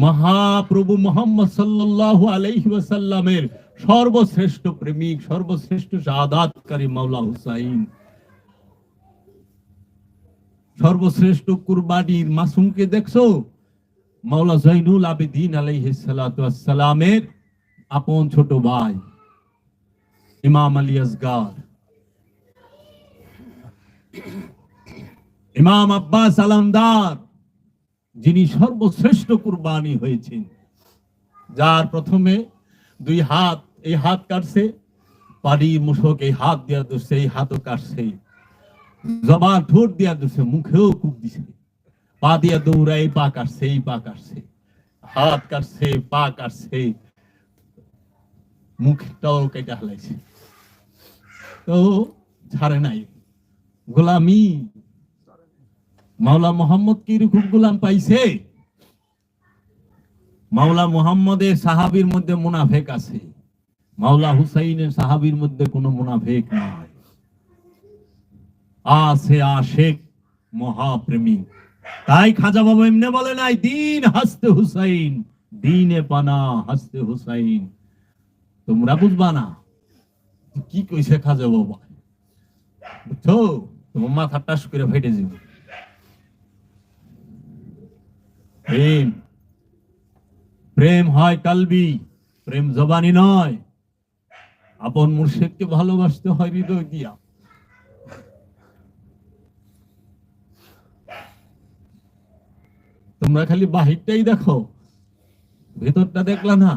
মহাপ্রভু মুহাম্মদ সাল্লাল্লাহু আলাইহি ওয়াসাল্লামের সর্বশ্রেষ্ঠ প্রেমিক, সর্বশ্রেষ্ঠ শাহাদাতকারী মাওলা হুসাইন। সর্বশ্রেষ্ঠ কুরবানির মাসুমকে দেখছো? মাওলা জৈনুল আবেদিন আলাইহিস সালাতু ওয়াস সালামের আপন ছোট ভাই ইমাম আলী আসগার, ইমাম আব্বাস আলমদার, যিনি সর্বশ্রেষ্ঠ কুরবানি হয়েছেন, যার প্রথমে দুই হাত, এই হাত কাটছে, পানির মুশক এই হাত দিয়া ধরছে, এই হাতও কাটছে, জবান ঠোঁট দিয়া ধরছে, মুখেও কূপ দিছে, পা দিয়া দৌড়া এই পা কাটছে, এই পা কাটছে, হাত কাটছে, পা কাটছে, মুখটাও কেটে হালাইছে, তো ছাড়ে নাই। গোলামি মাওলা মোহাম্মদ কি রকম গোলাম পাইছে? মাওলা মোহাম্মদের সাহাবীর মধ্যে মুনাফেক আছে, মাওলা হুসাইনের সাহাবীর মধ্যে কোনো মুনাফেক নাই। আছে আশেক মহাপ্রেমী। তাই খাজা বাবা এমনি বলে নাই, দিন হাসতে হুসাইন, দিনে পানা হাসতে হুসাইন। তোমরা বুঝবা না কি কইছে খাজা বাবা, বুঝছো? তোমার মাথা টাস করে ফেটে যাবে। প্রেম, প্রেম হয় কালবি, প্রেম জবানি নয়। আপন মুর্শিদকে ভালোবাসতে হয় হৃদয় দিয়া। তোমরা খালি বাহিরটাই দেখো, ভেতরটা দেখলা না।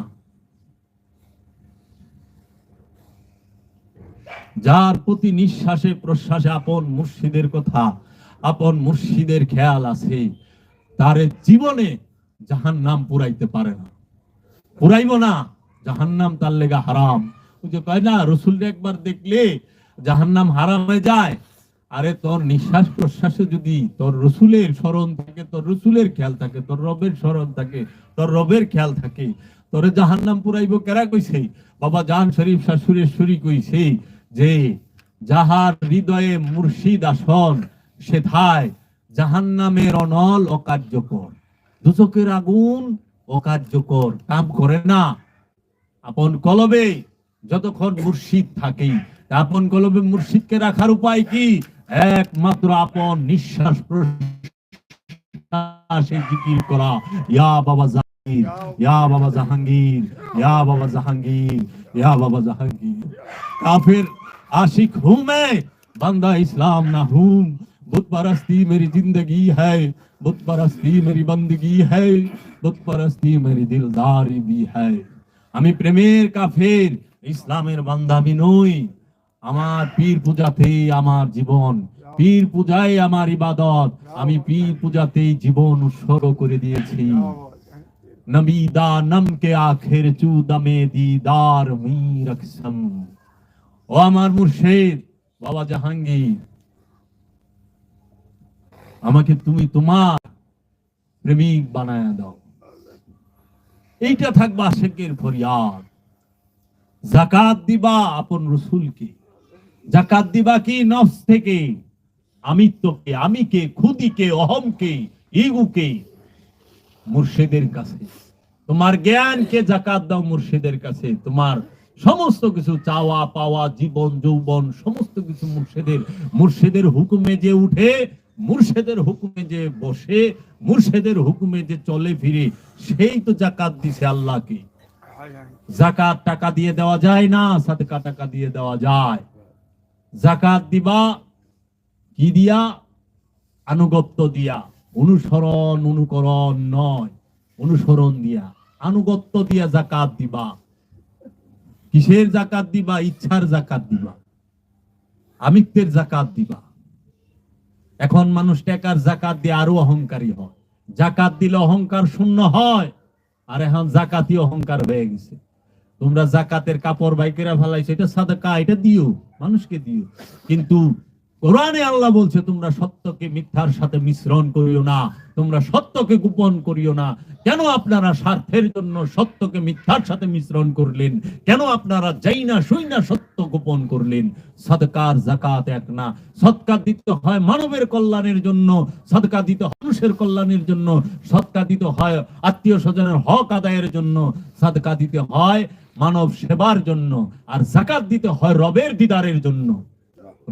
যার প্রতি নিঃশ্বাসে প্রশ্বাসে আপন মুর্শিদের কথা, আপন মুর্শিদের খেয়াল আছে, তার জীবনে জাহান্নাম পুরাইতে পারে না, পুরাইব না। জাহান্নাম তার লেগা হারাম। ওই যে কয় না, রসুলকে একবার দেখলে জাহান্নাম হারাম হয়ে যায়। আরে তোর নিঃশ্বাস প্রশ্বাসে যদি তোর রসুলের স্মরণ থাকে, তোর রসুলের খেয়াল থাকে, তোর রবের স্মরণ থাকে, তোর রবের খেয়াল থাকে, তোরে জাহান্নাম পুরাইব কেরা কইছে? বাবা জান শরীফ শাশুরেশ্বরী কইছে যে যাহার হৃদয়ে মুর্শিদ আসন, সেথায় জাহান্নামের অনল অকার্যকর, দুচকের আগুন অকার্যকর, কাম করে না। আপন কলবে যতক্ষণ মুর্শিদ থাকে, আপন কলবে মুর্শিদকে রাখার উপায় কি? একমাত্র আপন নিঃশ্বাস প্রশ্বাসে জিকির করা, ইয়া বাবা জাহাঙ্গীর, ইয়া বাবা জাহাঙ্গীর, ইয়া বাবা জাহাঙ্গীর, ইয়া বাবা জাহাঙ্গীর। কাফির आशिक हूं मैं, बंदा इस्लाम ना हूं, बुत परस्ती मेरी जिंदगी है, बुत परस्ती मेरी बंदगी है, बुत परस्ती मेरी दिलदारी भी है। আমি প্রেমের কাফের, ইসলামের বান্দা আমি নই। আমার পীর পূজাতেই আমার জীবন, পীর পূজায় আমার ইবাদত, আমি পীর পূজাতেই জীবন উৎসর্গ করে দিয়েছি। নবী দানম কে আখের চুদমে দিদার মীর আকসম। ও আমার মুর্শিদ বাবা জাহাঙ্গীর, আমাকে তুমি তোমার প্রেমিক বানায়া দাও। এইটা থাকবা আশিকের ফরিয়াদ। যাকাত দিবা আপন রসুলকে, যাকাত দিবা কি নফস থেকে, আমিত্বকে, আমিকে, খুদিকে, অহমকে, ইগুকে মুর্শিদের কাছে। তোমার জ্ঞানকে যাকাত দাও মুর্শিদের কাছে। তোমার সমস্ত কিছু চাওয়া পাওয়া, জীবন যৌবন, সমস্ত কিছু মুর্শিদের হুকুমে যে উঠে, মুর্শিদের হুকুমে যে বসে, মুর্শিদের হুকুমে যে চলে ফিরে, সেই তো যাকাত দিছে আল্লাহকে। যাকাত টাকা দিয়ে দেওয়া যায় না, সাদকা টাকা দিয়ে দেওয়া যায়। যাকাত দিবা কি দিয়া? আনুগত্য দিয়া, অনুসরণ অনুকরণ নয়, অনুসরণ দিয়া, আনুগত্য দিয়া যাকাত দিবা। কিসের যাকাত দিবা? ইচ্ছার যাকাত দিবা, আমিত্বের যাকাত দিবা। এখন মানুষ টাকার যাকাত দিয়ে আরো অহংকারী হয়। যাকাত দিলে অহংকার শূন্য হয়, আর এখন যাকাতি অহংকার হয়ে গেছে। তোমরা যাকাতের কাপড় বাইকেরা ফেলাইছো, এটা সাদাকা, এটা দিও, মানুষকে দিও। কিন্তু কোরআনে আল্লাহ বলছে তোমরা সত্যকে মিথ্যার সাথে মিশ্রণ করিও না, তোমরা সত্যকে গোপন করিও না। কেন আপনারা স্বার্থের জন্য সত্যকে মিথ্যার সাথে মিশ্রণ করলেন? কেন আপনারা যাই না শুই না সত্য গোপন করলেন? সাদকার যাকাত এক না। সদকা দিতে হয় মানবের কল্যাণের জন্য, সদকা দিতে হয় মানুষের কল্যাণের জন্য, সদকা দিতে হয় আত্মীয় স্বজনের হক আদায়ের জন্য, সদকা দিতে হয় মানব সেবার জন্য, আর যাকাত দিতে হয় রবের দিদারের জন্য।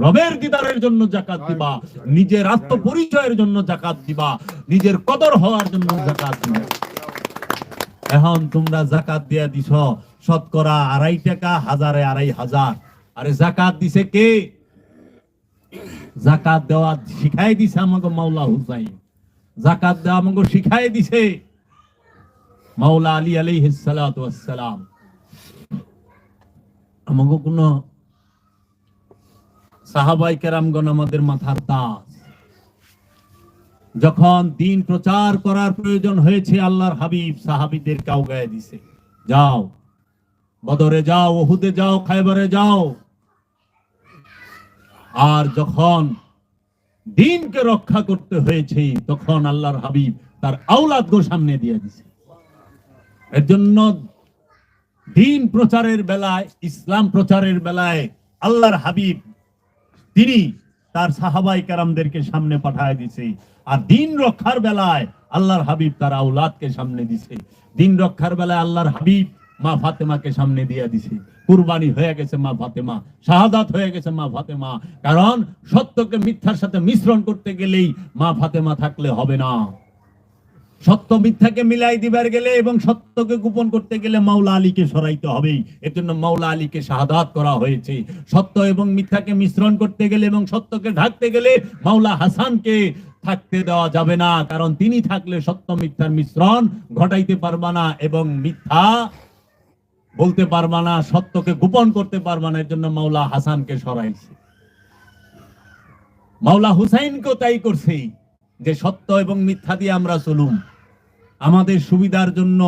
রবের দিদারের জন্য যাকাত দিবা, নিজের আত্মপরিচয়ের জন্য যাকাত দিবা, নিজের কদর হওয়ার জন্য যাকাত দিবা। এখন তোমরা যাকাত দিয়া দিছ শতকরা 2.5 টাকা, হাজারে 2.5 আরে যাকাত দিছে কে? যাকাত দেওয়া শিখাই দিছে আমাকে মাওলা হুসাইন। যাকাত দেওয়া আমাকে শিখাই দিছে মাওলা আলী আলাইহিস সালাতু ওয়াস সালাম। আমাকে কোন সাহাবাই কেরামগণ আমাদের মাথার তাজ। যখন দিন প্রচার করার প্রয়োজন হয়েছে, আল্লাহর হাবিব সাহাবীদের কাউগায়ে দিছে, যাও বদরে যাও, উহুদে যাও, খায়বারে যাও। আর যখন দিনকে রক্ষা করতে হয়েছে, তখন আল্লাহর হাবিব তার আওলাদকে সামনে দিয়ে দিছে। এর জন্য দিন প্রচারের বেলায়, ইসলাম প্রচারের বেলায় আল্লাহর হাবিব তিনি তার সাহাবাই কেরামদেরকে সামনে পাঠায় দিছে। আর দিন রক্ষার বেলায় আল্লাহর হাবিব তার আওলাদকে সামনে দিছে। দিন রক্ষার বেলায় আল্লাহর হাবিব মা ফাতেমাকে সামনে দিয়ে দিছে। কুরবানি হয়ে গেছে মা ফাতেমা, শাহাদাত হয়ে গেছে মা ফাতেমা। কারণ সত্যকে মিথ্যার সাথে মিশ্রণ করতে গেলেই মা ফাতেমা থাকলে হবে না। সত্য মিথ্যাকে মিলাই দিবার গেলে এবং সত্যকে গোপন করতে গেলে মাওলা আলীকে সরাইতে হবে। এর জন্য মাওলা আলীকে শাহাদাত করা হয়েছে। সত্য এবং মিথ্যাকে মিশ্রণ করতে গেলে এবং সত্যকে ঢাকতে গেলে মাওলা হাসানকে থাকতে দেওয়া যাবে না, কারণ তিনি থাকলে সত্য মিথ্যার মিশ্রণ ঘটাইতে পারবা না এবং মিথ্যা বলতে পারবা না, সত্যকে গোপন করতে পারবা না। এর জন্য মাওলা হাসানকে সরাইছে। মাওলা হুসাইনকেও তাই করছে যে সত্য এবং মিথ্যা দিয়ে আমরা চলুম, আমাদের সুবিধার জন্য,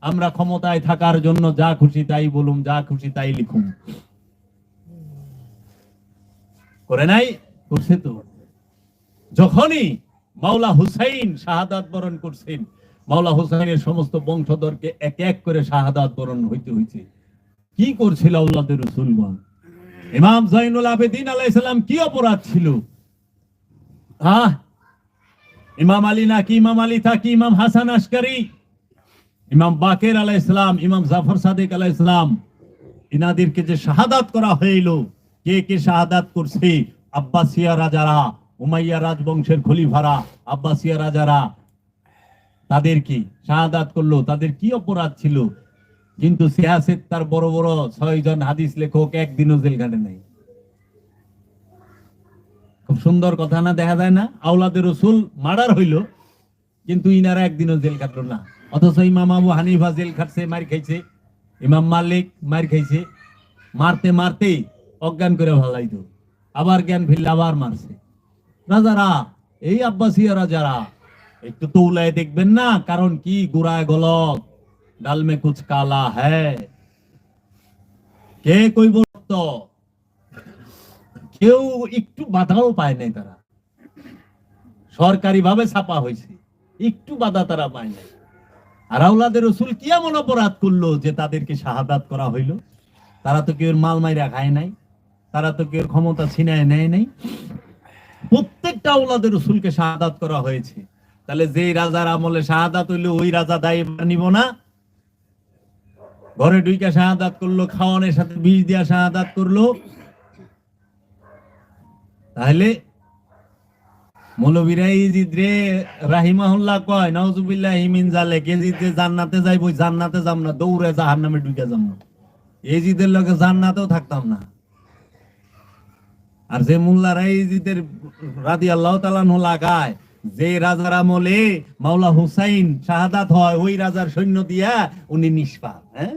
আমরা ক্ষমতায় থাকার জন্য যা খুশি তাই বলুম, যা খুশি তাই লিখুম। করে নাই? করছে তো। যখনই মাওলা হুসাইন শাহাদাত বরণ করছেন, মাওলা হুসাইনের সমস্ত বংশধরকে এক এক করে শাহাদাত বরণ হইতে হইছে। কি করছিল আওলাদের রাসূলগণ? ইমাম জাইনুল আবেদিন আলাইহিস সালাম কি অপরাধ ছিল? হ্যাঁ, ইমাম আলী নাকি ইমাম আলী থাকি ইমাম হাসান আশকারি, ইমাম বাকের আলাইহিস সালাম, ইমাম জাফর সাদিক আলাইহিস সালাম, ইনাদেরকে যে শাহাদাত করা হইল, কে কে শাহাদাত করছে? আব্বাসিয়া রাজারা, উমাইয়া রাজবংশের খলিফারা, আব্বাসিয়া রাজারা তাদের কি শাহাদাত করলো? তাদের কি অপরাধ ছিল? কিন্তু সিয়াসেত তার বড় বড় 6 জন হাদিস লেখক একদিনও জেল কাটে নাই। খুব সুন্দর কথা না, দেখা যায় না? আওলাদে রসুল মার্ডার হইল, কিন্তু ইনারা একদিনও জেল কাটলো না। অথচ ইমাম আবু হানিফা জেল খাটছে, মার খাইছে, ইমাম মালিক মার খাইছে, মারতে মারতে অজ্ঞান করে ভালাইতো, আবার জ্ঞান ফিরলে আবার মারছে। রাজারা, এই আব্বাসিয়া রাজারা একটু তৌলায় দেখবেন না, কারণ কি গুড়ায় গলত, ডাল মে কুছ কালা হ্যায়। কে কইব তো, কেউ একটু বাধাও পায় নাই। তারা সরকারি ভাবে ছাপা হয়েছে, একটু বাধা তারা পায় নাই। আর আওলাদের রসুল কি এমন অপরাধ করলো যে তাদেরকে শাহাদাত করা হইল? তারা তো কেউ মাল মাইরা খায় নাই, তারা তো কেউ ক্ষমতা ছিনায় নেয় নাই। প্রত্যেকটা আওলাদের রসুলকে শাহাদাত করা হয়েছে। তাহলে যেই রাজার আমলে শাহাদাত হইলো, ওই রাজা দায়ী নিব না? ঘরে ঢুইকা শাহাদাত করলো, খাওয়ানোর সাথে বিষ দিয়া শাহাদাত করলো, তাহলে মৌলবীরা ইজিদ রে রাহিমাহুল্লাহ কয় নাউজুবিল্লাহি মিন যালিক, ইজিদে জান্নাতে যাইব, জান্নাতে যাম না, দৌড়ে জাহান্নামে ঢুকে যাম না। ইজিদের লগে জান্নাতেও থাকতাম না। আর যে মোল্লারা ইজিদের রাদিয়াল্লাহু তাআলা আনহু লাগায়, যে রাজার আমলে মাওলা হুসাইন শাহাদাত হয়, ওই রাজার সৈন্য দিয়া উনি নিষ্পাপ। হ্যাঁ,